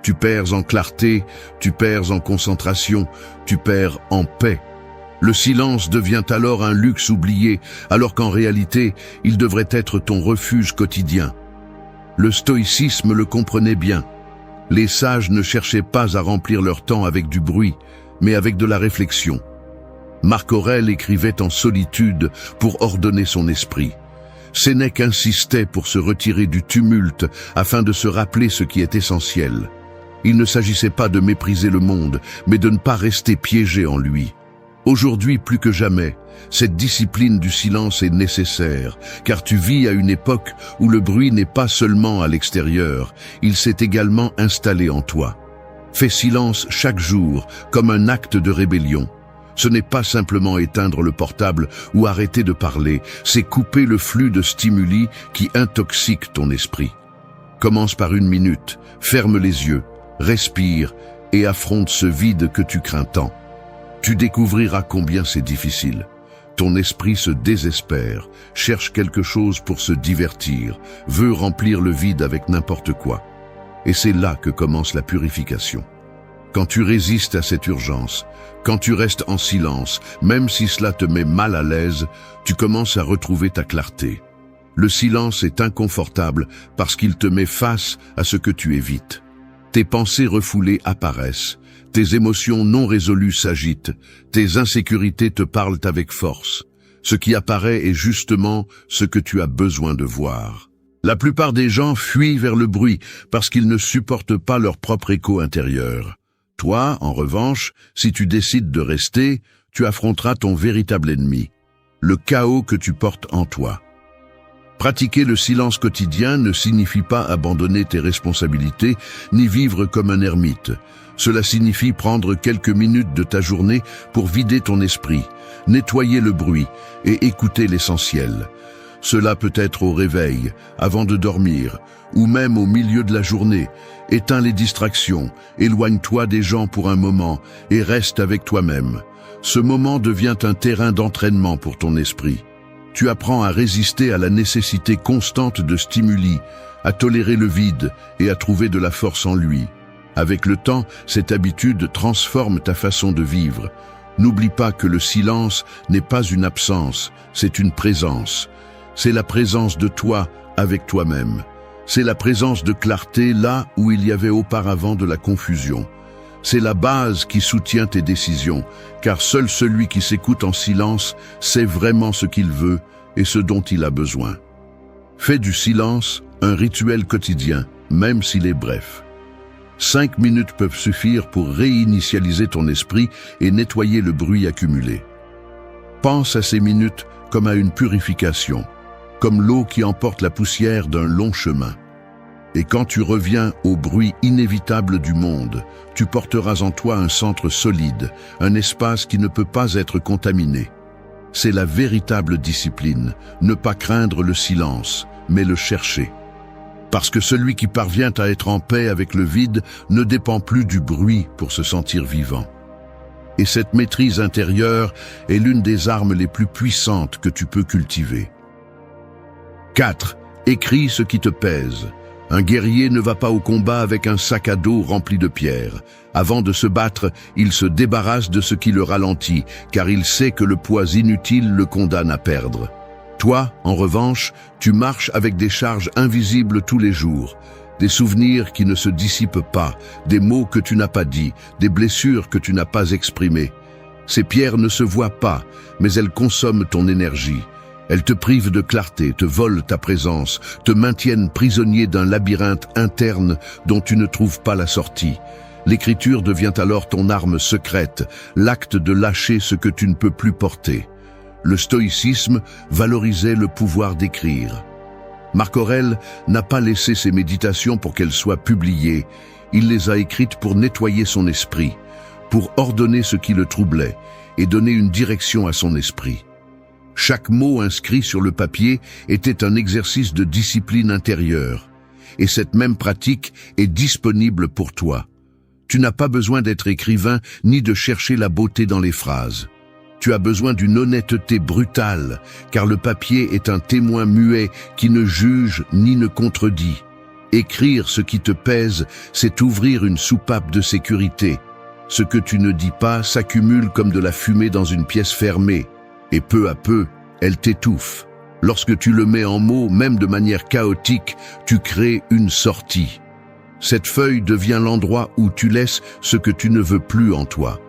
Tu perds en clarté, tu perds en concentration, tu perds en paix. Le silence devient alors un luxe oublié, alors qu'en réalité, il devrait être ton refuge quotidien. Le stoïcisme le comprenait bien. Les sages ne cherchaient pas à remplir leur temps avec du bruit, mais avec de la réflexion. Marc Aurèle écrivait en solitude pour ordonner son esprit. Sénèque insistait pour se retirer du tumulte afin de se rappeler ce qui est essentiel. Il ne s'agissait pas de mépriser le monde, mais de ne pas rester piégé en lui. Aujourd'hui, plus que jamais, cette discipline du silence est nécessaire, car tu vis à une époque où le bruit n'est pas seulement à l'extérieur, il s'est également installé en toi. Fais silence chaque jour, comme un acte de rébellion. Ce n'est pas simplement éteindre le portable ou arrêter de parler, c'est couper le flux de stimuli qui intoxiquent ton esprit. Commence par 1 minute, ferme les yeux, respire et affronte ce vide que tu crains tant. Tu découvriras combien c'est difficile. Ton esprit se désespère, cherche quelque chose pour se divertir, veut remplir le vide avec n'importe quoi. Et c'est là que commence la purification. Quand tu résistes à cette urgence, quand tu restes en silence, même si cela te met mal à l'aise, tu commences à retrouver ta clarté. Le silence est inconfortable parce qu'il te met face à ce que tu évites. Tes pensées refoulées apparaissent. Tes émotions non résolues s'agitent, tes insécurités te parlent avec force. Ce qui apparaît est justement ce que tu as besoin de voir. La plupart des gens fuient vers le bruit parce qu'ils ne supportent pas leur propre écho intérieur. Toi, en revanche, si tu décides de rester, tu affronteras ton véritable ennemi, le chaos que tu portes en toi. Pratiquer le silence quotidien ne signifie pas abandonner tes responsabilités ni vivre comme un ermite. Cela signifie prendre quelques minutes de ta journée pour vider ton esprit, nettoyer le bruit et écouter l'essentiel. Cela peut être au réveil, avant de dormir, ou même au milieu de la journée. Éteins les distractions, éloigne-toi des gens pour un moment et reste avec toi-même. Ce moment devient un terrain d'entraînement pour ton esprit. Tu apprends à résister à la nécessité constante de stimuli, à tolérer le vide et à trouver de la force en lui. Avec le temps, cette habitude transforme ta façon de vivre. N'oublie pas que le silence n'est pas une absence, c'est une présence. C'est la présence de toi avec toi-même. C'est la présence de clarté là où il y avait auparavant de la confusion. C'est la base qui soutient tes décisions, car seul celui qui s'écoute en silence sait vraiment ce qu'il veut et ce dont il a besoin. Fais du silence un rituel quotidien, même s'il est bref. 5 minutes peuvent suffire pour réinitialiser ton esprit et nettoyer le bruit accumulé. Pense à ces minutes comme à une purification, comme l'eau qui emporte la poussière d'un long chemin. Et quand tu reviens au bruit inévitable du monde, tu porteras en toi un centre solide, un espace qui ne peut pas être contaminé. C'est la véritable discipline, ne pas craindre le silence, mais le chercher. Parce que celui qui parvient à être en paix avec le vide ne dépend plus du bruit pour se sentir vivant. Et cette maîtrise intérieure est l'une des armes les plus puissantes que tu peux cultiver. 4. Écris ce qui te pèse. Un guerrier ne va pas au combat avec un sac à dos rempli de pierres. Avant de se battre, il se débarrasse de ce qui le ralentit, car il sait que le poids inutile le condamne à perdre. Toi, en revanche, tu marches avec des charges invisibles tous les jours, des souvenirs qui ne se dissipent pas, des mots que tu n'as pas dits, des blessures que tu n'as pas exprimées. Ces pierres ne se voient pas, mais elles consomment ton énergie. Elles te privent de clarté, te volent ta présence, te maintiennent prisonnier d'un labyrinthe interne dont tu ne trouves pas la sortie. L'écriture devient alors ton arme secrète, l'acte de lâcher ce que tu ne peux plus porter. Le stoïcisme valorisait le pouvoir d'écrire. Marc Aurèle n'a pas laissé ses méditations pour qu'elles soient publiées. Il les a écrites pour nettoyer son esprit, pour ordonner ce qui le troublait et donner une direction à son esprit. Chaque mot inscrit sur le papier était un exercice de discipline intérieure. Et cette même pratique est disponible pour toi. Tu n'as pas besoin d'être écrivain ni de chercher la beauté dans les phrases. Tu as besoin d'une honnêteté brutale, car le papier est un témoin muet qui ne juge ni ne contredit. Écrire ce qui te pèse, c'est ouvrir une soupape de sécurité. Ce que tu ne dis pas s'accumule comme de la fumée dans une pièce fermée, et peu à peu, elle t'étouffe. Lorsque tu le mets en mots, même de manière chaotique, tu crées une sortie. Cette feuille devient l'endroit où tu laisses ce que tu ne veux plus en toi.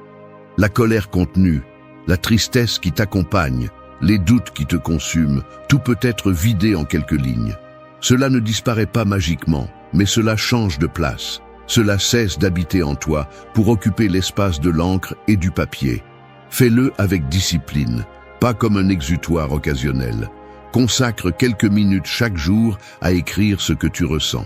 La colère contenue, la tristesse qui t'accompagne, les doutes qui te consument, tout peut être vidé en quelques lignes. Cela ne disparaît pas magiquement, mais cela change de place. Cela cesse d'habiter en toi pour occuper l'espace de l'encre et du papier. Fais-le avec discipline, pas comme un exutoire occasionnel. Consacre quelques minutes chaque jour à écrire ce que tu ressens.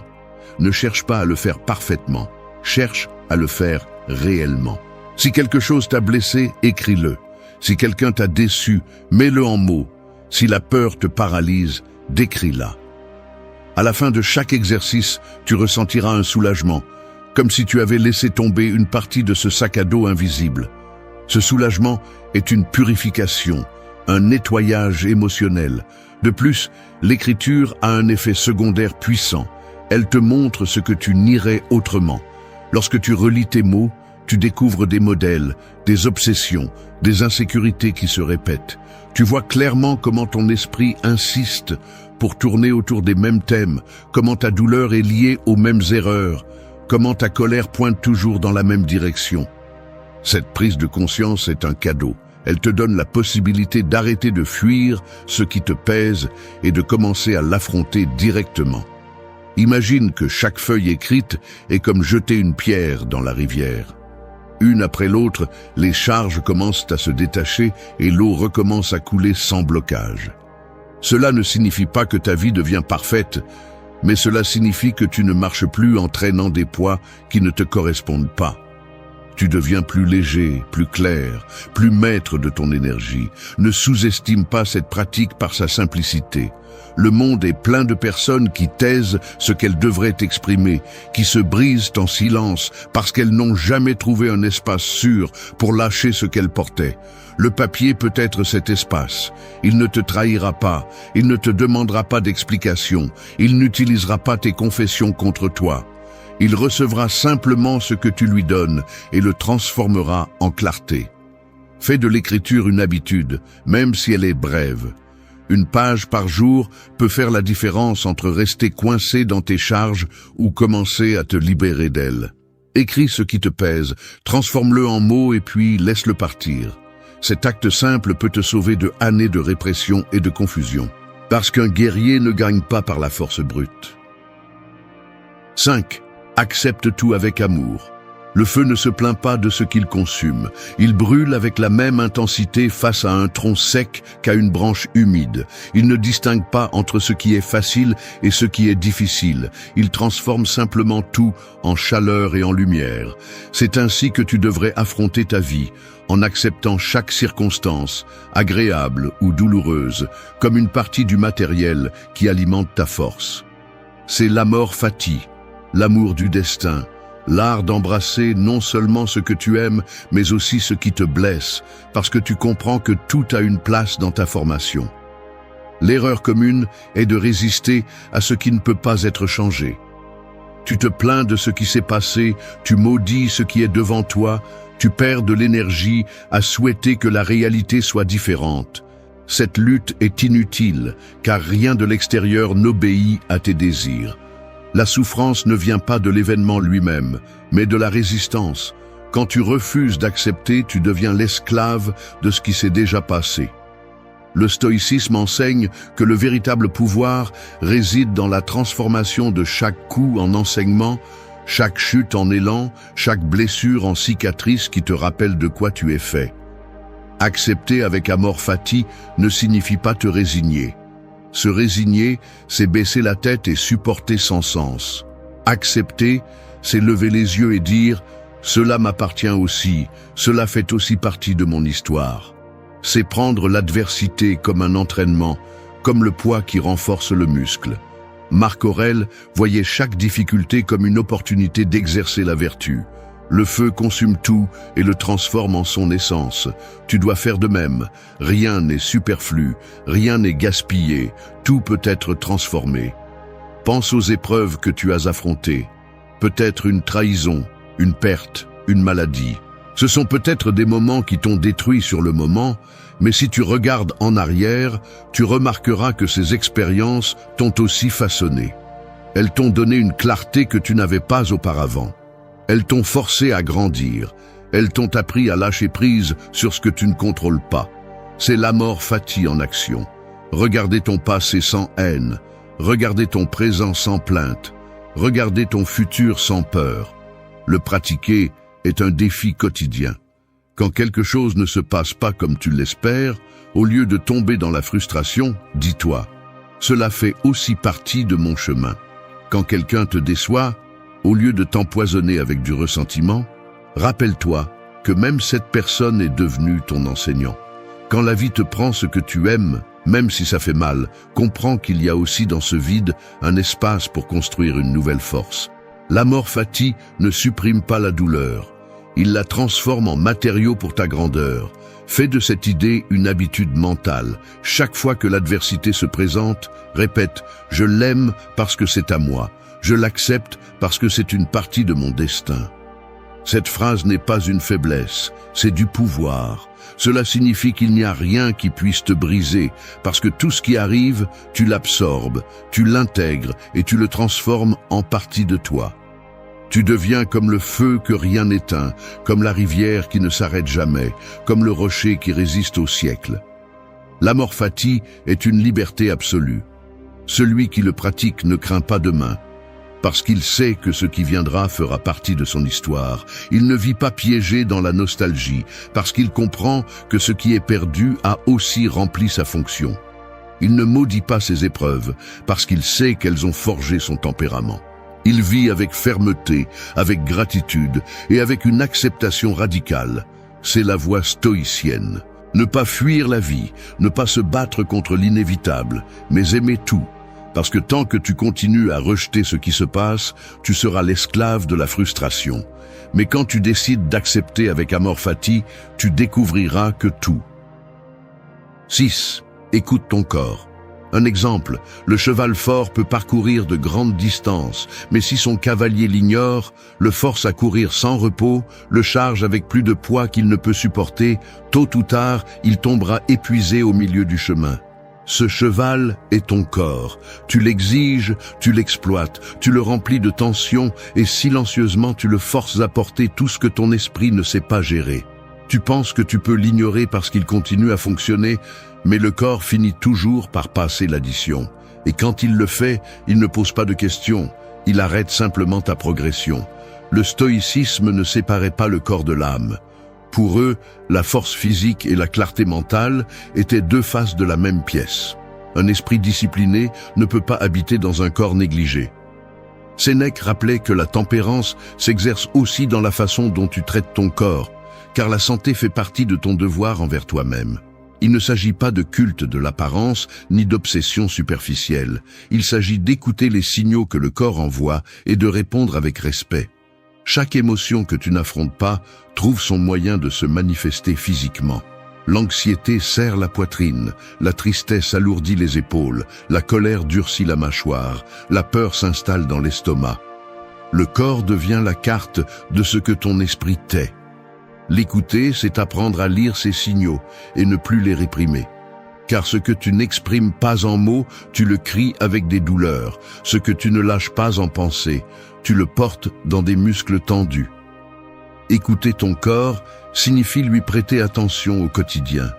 Ne cherche pas à le faire parfaitement, cherche à le faire réellement. Si quelque chose t'a blessé, écris-le. Si quelqu'un t'a déçu, mets-le en mots. Si la peur te paralyse, décris-la. À la fin de chaque exercice, tu ressentiras un soulagement, comme si tu avais laissé tomber une partie de ce sac à dos invisible. Ce soulagement est une purification, un nettoyage émotionnel. De plus, l'écriture a un effet secondaire puissant. Elle te montre ce que tu nierais autrement. Lorsque tu relis tes mots, tu découvres des modèles, des obsessions, des insécurités qui se répètent. Tu vois clairement comment ton esprit insiste pour tourner autour des mêmes thèmes, comment ta douleur est liée aux mêmes erreurs, comment ta colère pointe toujours dans la même direction. Cette prise de conscience est un cadeau. Elle te donne la possibilité d'arrêter de fuir ce qui te pèse et de commencer à l'affronter directement. Imagine que chaque feuille écrite est comme jeter une pierre dans la rivière. Une après l'autre, les charges commencent à se détacher et l'eau recommence à couler sans blocage. Cela ne signifie pas que ta vie devient parfaite, mais cela signifie que tu ne marches plus en traînant des poids qui ne te correspondent pas. Tu deviens plus léger, plus clair, plus maître de ton énergie. Ne sous-estime pas cette pratique par sa simplicité. Le monde est plein de personnes qui taisent ce qu'elles devraient exprimer, qui se brisent en silence parce qu'elles n'ont jamais trouvé un espace sûr pour lâcher ce qu'elles portaient. Le papier peut être cet espace. Il ne te trahira pas, il ne te demandera pas d'explication, il n'utilisera pas tes confessions contre toi. Il recevra simplement ce que tu lui donnes et le transformera en clarté. Fais de l'écriture une habitude, même si elle est brève. Une page par jour peut faire la différence entre rester coincé dans tes charges ou commencer à te libérer d'elles. Écris ce qui te pèse, transforme-le en mots et puis laisse-le partir. Cet acte simple peut te sauver de années de répression et de confusion. Parce qu'un guerrier ne gagne pas par la force brute. 5. Accepte tout avec amour. Le feu ne se plaint pas de ce qu'il consume. Il brûle avec la même intensité face à un tronc sec qu'à une branche humide. Il ne distingue pas entre ce qui est facile et ce qui est difficile. Il transforme simplement tout en chaleur et en lumière. C'est ainsi que tu devrais affronter ta vie, en acceptant chaque circonstance, agréable ou douloureuse, comme une partie du matériel qui alimente ta force. C'est l'amor fati, l'amour du destin, l'art d'embrasser non seulement ce que tu aimes, mais aussi ce qui te blesse, parce que tu comprends que tout a une place dans ta formation. L'erreur commune est de résister à ce qui ne peut pas être changé. Tu te plains de ce qui s'est passé, tu maudis ce qui est devant toi, tu perds de l'énergie à souhaiter que la réalité soit différente. Cette lutte est inutile, car rien de l'extérieur n'obéit à tes désirs. La souffrance ne vient pas de l'événement lui-même, mais de la résistance. Quand tu refuses d'accepter, tu deviens l'esclave de ce qui s'est déjà passé. Le stoïcisme enseigne que le véritable pouvoir réside dans la transformation de chaque coup en enseignement, chaque chute en élan, chaque blessure en cicatrice qui te rappelle de quoi tu es fait. Accepter avec amor fati ne signifie pas te résigner. Se résigner, c'est baisser la tête et supporter sans sens. Accepter, c'est lever les yeux et dire « Cela m'appartient aussi, cela fait aussi partie de mon histoire ». C'est prendre l'adversité comme un entraînement, comme le poids qui renforce le muscle. Marc Aurèle voyait chaque difficulté comme une opportunité d'exercer la vertu. Le feu consume tout et le transforme en son essence. Tu dois faire de même. Rien n'est superflu, rien n'est gaspillé, tout peut être transformé. Pense aux épreuves que tu as affrontées. Peut-être une trahison, une perte, une maladie. Ce sont peut-être des moments qui t'ont détruit sur le moment, mais si tu regardes en arrière, tu remarqueras que ces expériences t'ont aussi façonné. Elles t'ont donné une clarté que tu n'avais pas auparavant. Elles t'ont forcé à grandir. Elles t'ont appris à lâcher prise sur ce que tu ne contrôles pas. C'est l'amor fati en action. Regarder ton passé sans haine. Regarder ton présent sans plainte. Regarder ton futur sans peur. Le pratiquer est un défi quotidien. Quand quelque chose ne se passe pas comme tu l'espères, au lieu de tomber dans la frustration, dis-toi « Cela fait aussi partie de mon chemin ». Quand quelqu'un te déçoit, au lieu de t'empoisonner avec du ressentiment, rappelle-toi que même cette personne est devenue ton enseignant. Quand la vie te prend ce que tu aimes, même si ça fait mal, comprends qu'il y a aussi dans ce vide un espace pour construire une nouvelle force. L'amor fati ne supprime pas la douleur. Il la transforme en matériau pour ta grandeur. Fais de cette idée une habitude mentale. Chaque fois que l'adversité se présente, répète « Je l'aime parce que c'est à moi. Je l'accepte parce que c'est une partie de mon destin. » Cette phrase n'est pas une faiblesse, c'est du pouvoir. Cela signifie qu'il n'y a rien qui puisse te briser, parce que tout ce qui arrive, tu l'absorbes, tu l'intègres et tu le transformes en partie de toi. Tu deviens comme le feu que rien n'éteint, comme la rivière qui ne s'arrête jamais, comme le rocher qui résiste au siècle. L'amor fati est une liberté absolue. Celui qui le pratique ne craint pas demain, parce qu'il sait que ce qui viendra fera partie de son histoire. Il ne vit pas piégé dans la nostalgie, parce qu'il comprend que ce qui est perdu a aussi rempli sa fonction. Il ne maudit pas ses épreuves, parce qu'il sait qu'elles ont forgé son tempérament. Il vit avec fermeté, avec gratitude et avec une acceptation radicale. C'est la voie stoïcienne. Ne pas fuir la vie, ne pas se battre contre l'inévitable, mais aimer tout. Parce que tant que tu continues à rejeter ce qui se passe, tu seras l'esclave de la frustration. Mais quand tu décides d'accepter avec amor fati, tu découvriras que tout. 6. Écoute ton corps. Un exemple, le cheval fort peut parcourir de grandes distances, mais si son cavalier l'ignore, le force à courir sans repos, le charge avec plus de poids qu'il ne peut supporter, tôt ou tard, il tombera épuisé au milieu du chemin. Ce cheval est ton corps. Tu l'exiges, tu l'exploites, tu le remplis de tension et silencieusement tu le forces à porter tout ce que ton esprit ne sait pas gérer. Tu penses que tu peux l'ignorer parce qu'il continue à fonctionner, mais le corps finit toujours par passer l'addition. Et quand il le fait, il ne pose pas de questions, il arrête simplement ta progression. Le stoïcisme ne séparait pas le corps de l'âme. Pour eux, la force physique et la clarté mentale étaient deux faces de la même pièce. Un esprit discipliné ne peut pas habiter dans un corps négligé. Sénèque rappelait que la tempérance s'exerce aussi dans la façon dont tu traites ton corps, car la santé fait partie de ton devoir envers toi-même. Il ne s'agit pas de culte de l'apparence ni d'obsession superficielle. Il s'agit d'écouter les signaux que le corps envoie et de répondre avec respect. Chaque émotion que tu n'affrontes pas trouve son moyen de se manifester physiquement. L'anxiété serre la poitrine, la tristesse alourdit les épaules, la colère durcit la mâchoire, la peur s'installe dans l'estomac. Le corps devient la carte de ce que ton esprit tait. L'écouter, c'est apprendre à lire ces signaux et ne plus les réprimer. Car ce que tu n'exprimes pas en mots, tu le cries avec des douleurs. Ce que tu ne lâches pas en pensée, tu le portes dans des muscles tendus. Écouter ton corps signifie lui prêter attention au quotidien.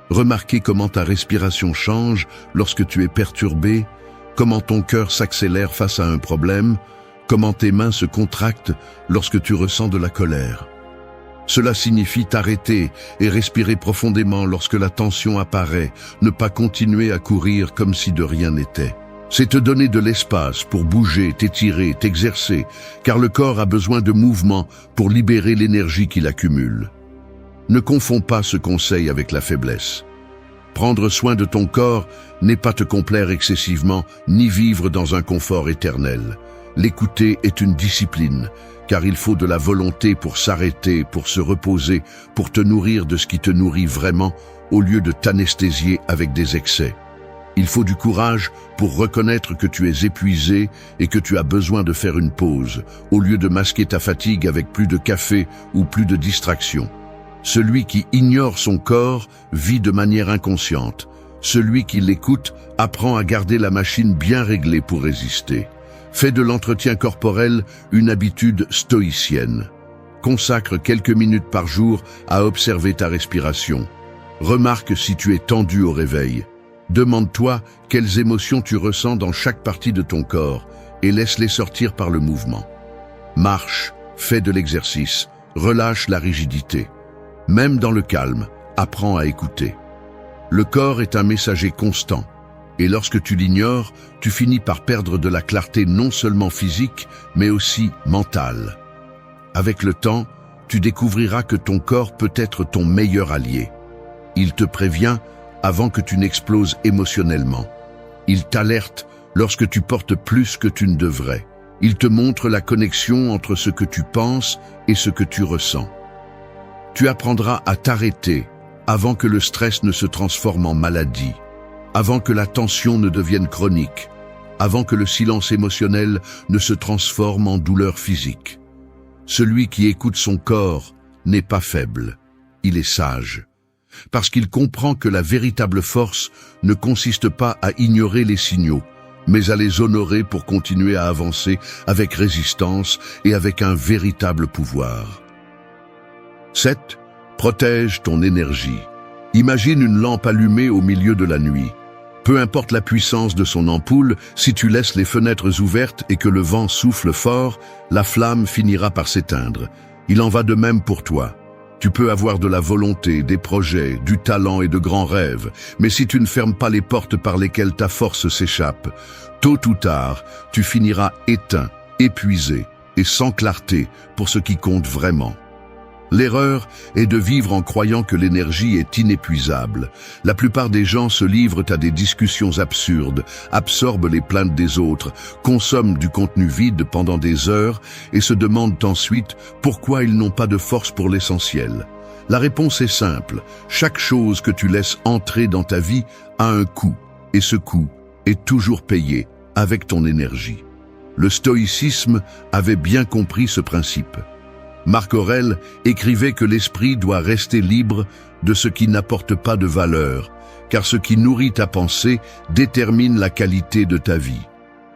Remarquer comment ta respiration change lorsque tu es perturbé, comment ton cœur s'accélère face à un problème, comment tes mains se contractent lorsque tu ressens de la colère. Cela signifie t'arrêter et respirer profondément lorsque la tension apparaît, ne pas continuer à courir comme si de rien n'était. C'est te donner de l'espace pour bouger, t'étirer, t'exercer, car le corps a besoin de mouvement pour libérer l'énergie qu'il accumule. Ne confonds pas ce conseil avec la faiblesse. Prendre soin de ton corps n'est pas te complaire excessivement, ni vivre dans un confort éternel. L'écouter est une discipline, car il faut de la volonté pour s'arrêter, pour se reposer, pour te nourrir de ce qui te nourrit vraiment, au lieu de t'anesthésier avec des excès. Il faut du courage pour reconnaître que tu es épuisé et que tu as besoin de faire une pause, au lieu de masquer ta fatigue avec plus de café ou plus de distraction. Celui qui ignore son corps vit de manière inconsciente. Celui qui l'écoute apprend à garder la machine bien réglée pour résister. Fais de l'entretien corporel une habitude stoïcienne. Consacre quelques minutes par jour à observer ta respiration. Remarque si tu es tendu au réveil. Demande-toi quelles émotions tu ressens dans chaque partie de ton corps et laisse-les sortir par le mouvement. Marche, fais de l'exercice, relâche la rigidité. Même dans le calme, apprends à écouter. Le corps est un messager constant, et lorsque tu l'ignores, tu finis par perdre de la clarté non seulement physique, mais aussi mentale. Avec le temps, tu découvriras que ton corps peut être ton meilleur allié. Il te prévient avant que tu n'exploses émotionnellement. Il t'alerte lorsque tu portes plus que tu ne devrais. Il te montre la connexion entre ce que tu penses et ce que tu ressens. Tu apprendras à t'arrêter avant que le stress ne se transforme en maladie, avant que la tension ne devienne chronique, avant que le silence émotionnel ne se transforme en douleur physique. Celui qui écoute son corps n'est pas faible, il est sage. Parce qu'il comprend que la véritable force ne consiste pas à ignorer les signaux, mais à les honorer pour continuer à avancer avec résistance et avec un véritable pouvoir. 7. Protège ton énergie. Imagine une lampe allumée au milieu de la nuit. Peu importe la puissance de son ampoule, si tu laisses les fenêtres ouvertes et que le vent souffle fort, la flamme finira par s'éteindre. Il en va de même pour toi. Tu peux avoir de la volonté, des projets, du talent et de grands rêves, mais si tu ne fermes pas les portes par lesquelles ta force s'échappe, tôt ou tard, tu finiras éteint, épuisé et sans clarté pour ce qui compte vraiment. L'erreur est de vivre en croyant que l'énergie est inépuisable. La plupart des gens se livrent à des discussions absurdes, absorbent les plaintes des autres, consomment du contenu vide pendant des heures et se demandent ensuite pourquoi ils n'ont pas de force pour l'essentiel. La réponse est simple. Chaque chose que tu laisses entrer dans ta vie a un coût, et ce coût est toujours payé avec ton énergie. Le stoïcisme avait bien compris ce principe. Marc Aurèle écrivait que l'esprit doit rester libre de ce qui n'apporte pas de valeur, car ce qui nourrit ta pensée détermine la qualité de ta vie.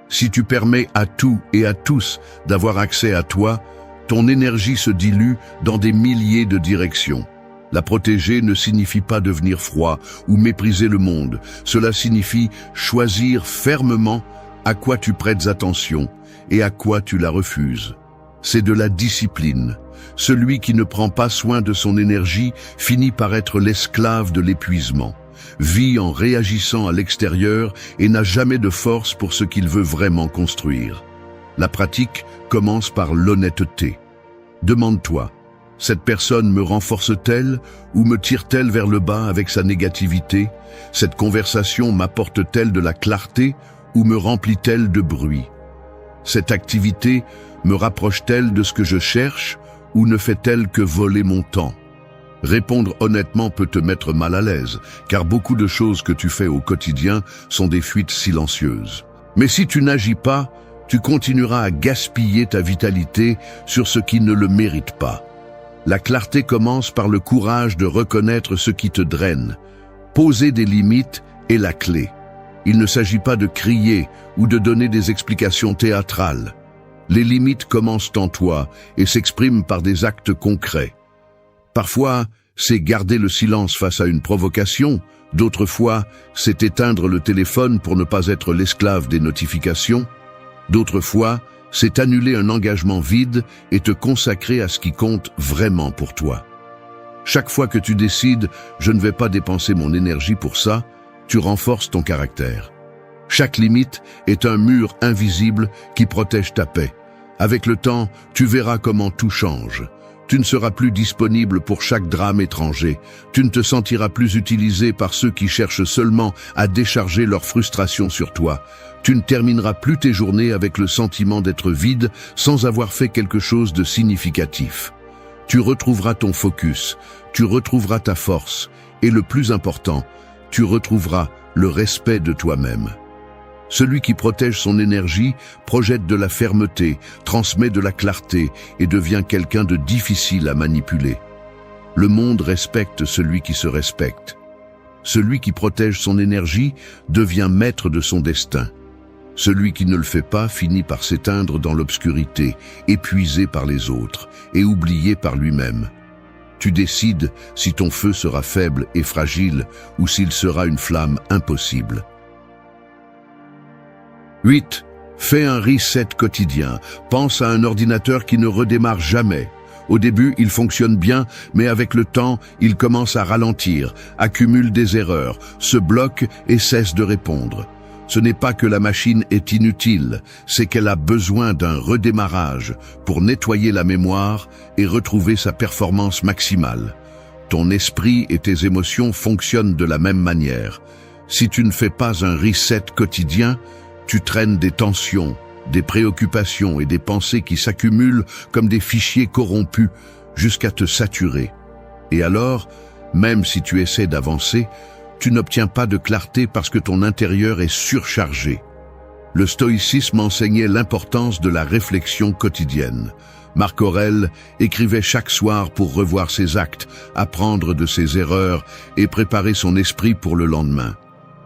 Si tu permets à tout et à tous d'avoir accès à toi, ton énergie se dilue dans des milliers de directions. La protéger ne signifie pas devenir froid ou mépriser le monde. Cela signifie choisir fermement à quoi tu prêtes attention et à quoi tu la refuses. C'est de la discipline. Celui qui ne prend pas soin de son énergie finit par être l'esclave de l'épuisement, vit en réagissant à l'extérieur et n'a jamais de force pour ce qu'il veut vraiment construire. La pratique commence par l'honnêteté. Demande-toi, cette personne me renforce-t-elle ou me tire-t-elle vers le bas avec sa négativité? Cette conversation m'apporte-t-elle de la clarté ou me remplit-elle de bruit? Cette activité me rapproche-t-elle de ce que je cherche ou ne fait-elle que voler mon temps? Répondre honnêtement peut te mettre mal à l'aise, car beaucoup de choses que tu fais au quotidien sont des fuites silencieuses. Mais si tu n'agis pas, tu continueras à gaspiller ta vitalité sur ce qui ne le mérite pas. La clarté commence par le courage de reconnaître ce qui te draine. Poser des limites est la clé. Il ne s'agit pas de crier ou de donner des explications théâtrales. Les limites commencent en toi et s'expriment par des actes concrets. Parfois, c'est garder le silence face à une provocation. D'autres fois, c'est éteindre le téléphone pour ne pas être l'esclave des notifications. D'autres fois, c'est annuler un engagement vide et te consacrer à ce qui compte vraiment pour toi. Chaque fois que tu décides « je ne vais pas dépenser mon énergie pour ça », tu renforces ton caractère. Chaque limite est un mur invisible qui protège ta paix. Avec le temps, tu verras comment tout change. Tu ne seras plus disponible pour chaque drame étranger. Tu ne te sentiras plus utilisé par ceux qui cherchent seulement à décharger leur frustration sur toi. Tu ne termineras plus tes journées avec le sentiment d'être vide sans avoir fait quelque chose de significatif. Tu retrouveras ton focus, tu retrouveras ta force et le plus important, tu retrouveras le respect de toi-même. Celui qui protège son énergie projette de la fermeté, transmet de la clarté et devient quelqu'un de difficile à manipuler. Le monde respecte celui qui se respecte. Celui qui protège son énergie devient maître de son destin. Celui qui ne le fait pas finit par s'éteindre dans l'obscurité, épuisé par les autres et oublié par lui-même. Tu décides si ton feu sera faible et fragile ou s'il sera une flamme impossible. 8. Fais un reset quotidien. Pense à un ordinateur qui ne redémarre jamais. Au début, il fonctionne bien, mais avec le temps, il commence à ralentir, accumule des erreurs, se bloque et cesse de répondre. Ce n'est pas que la machine est inutile, c'est qu'elle a besoin d'un redémarrage pour nettoyer la mémoire et retrouver sa performance maximale. Ton esprit et tes émotions fonctionnent de la même manière. Si tu ne fais pas un reset quotidien, tu traînes des tensions, des préoccupations et des pensées qui s'accumulent comme des fichiers corrompus jusqu'à te saturer. Et alors, même si tu essaies d'avancer, tu n'obtiens pas de clarté parce que ton intérieur est surchargé. Le stoïcisme enseignait l'importance de la réflexion quotidienne. Marc Aurèle écrivait chaque soir pour revoir ses actes, apprendre de ses erreurs et préparer son esprit pour le lendemain.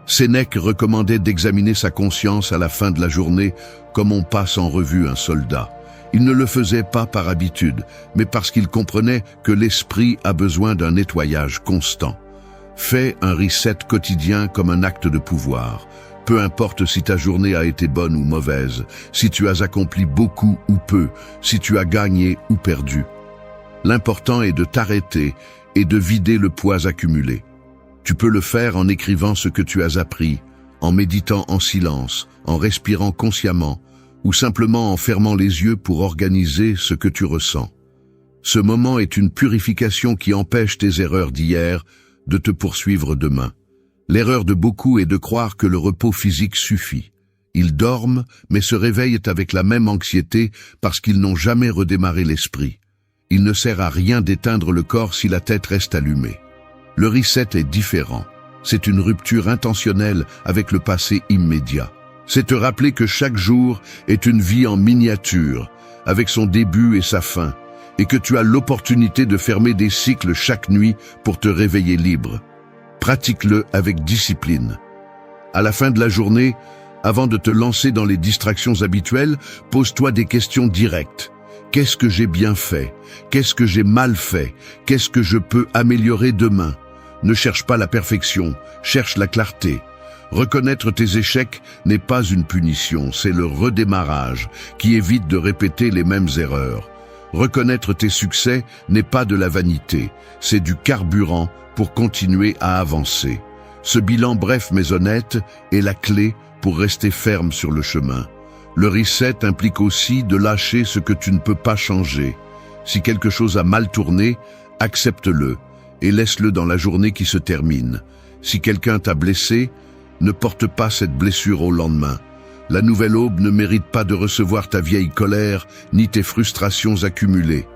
Sénèque recommandait d'examiner sa conscience à la fin de la journée comme on passe en revue un soldat. Il ne le faisait pas par habitude, mais parce qu'il comprenait que l'esprit a besoin d'un nettoyage constant. Fais un reset quotidien comme un acte de pouvoir. Peu importe si ta journée a été bonne ou mauvaise, si tu as accompli beaucoup ou peu, si tu as gagné ou perdu. L'important est de t'arrêter et de vider le poids accumulé. Tu peux le faire en écrivant ce que tu as appris, en méditant en silence, en respirant consciemment, ou simplement en fermant les yeux pour organiser ce que tu ressens. Ce moment est une purification qui empêche tes erreurs d'hier de te poursuivre demain. L'erreur de beaucoup est de croire que le repos physique suffit. Ils dorment, mais se réveillent avec la même anxiété parce qu'ils n'ont jamais redémarré l'esprit. Il ne sert à rien d'éteindre le corps si la tête reste allumée. Le reset est différent. C'est une rupture intentionnelle avec le passé immédiat. C'est te rappeler que chaque jour est une vie en miniature, avec son début et sa fin, et que tu as l'opportunité de fermer des cycles chaque nuit pour te réveiller libre. Pratique-le avec discipline. À la fin de la journée, avant de te lancer dans les distractions habituelles, pose-toi des questions directes. Qu'est-ce que j'ai bien fait? Qu'est-ce que j'ai mal fait? Qu'est-ce que je peux améliorer demain? Ne cherche pas la perfection, cherche la clarté. Reconnaître tes échecs n'est pas une punition, c'est le redémarrage qui évite de répéter les mêmes erreurs. Reconnaître tes succès n'est pas de la vanité, c'est du carburant pour continuer à avancer. Ce bilan bref mais honnête est la clé pour rester ferme sur le chemin. Le reset implique aussi de lâcher ce que tu ne peux pas changer. Si quelque chose a mal tourné, accepte-le et laisse-le dans la journée qui se termine. Si quelqu'un t'a blessé, ne porte pas cette blessure au lendemain. La nouvelle aube ne mérite pas de recevoir ta vieille colère ni tes frustrations accumulées.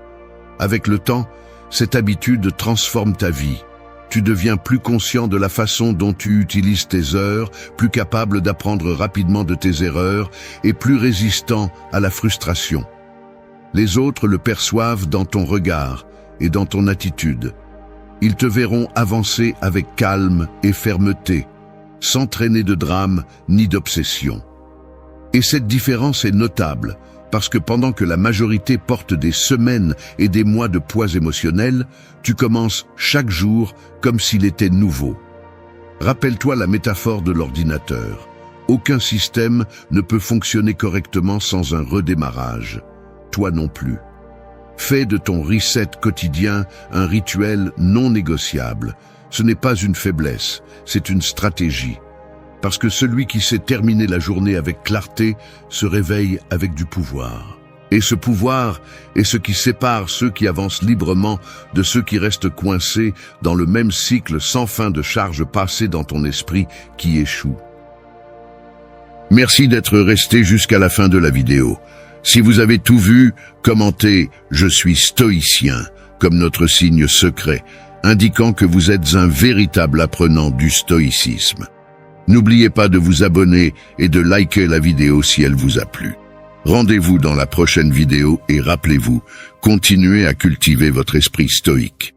Avec le temps, cette habitude transforme ta vie. Tu deviens plus conscient de la façon dont tu utilises tes heures, plus capable d'apprendre rapidement de tes erreurs et plus résistant à la frustration. Les autres le perçoivent dans ton regard et dans ton attitude. Ils te verront avancer avec calme et fermeté, sans traîner de drame ni d'obsession. Et cette différence est notable, parce que pendant que la majorité porte des semaines et des mois de poids émotionnel, tu commences chaque jour comme s'il était nouveau. Rappelle-toi la métaphore de l'ordinateur. Aucun système ne peut fonctionner correctement sans un redémarrage. Toi non plus. Fais de ton reset quotidien un rituel non négociable. Ce n'est pas une faiblesse, c'est une stratégie. Parce que celui qui sait terminer la journée avec clarté se réveille avec du pouvoir. Et ce pouvoir est ce qui sépare ceux qui avancent librement de ceux qui restent coincés dans le même cycle sans fin de charges passées dans ton esprit qui échoue. Merci d'être resté jusqu'à la fin de la vidéo. Si vous avez tout vu, commentez « Je suis stoïcien » comme notre signe secret, indiquant que vous êtes un véritable apprenant du stoïcisme. N'oubliez pas de vous abonner et de liker la vidéo si elle vous a plu. Rendez-vous dans la prochaine vidéo et rappelez-vous, continuez à cultiver votre esprit stoïque.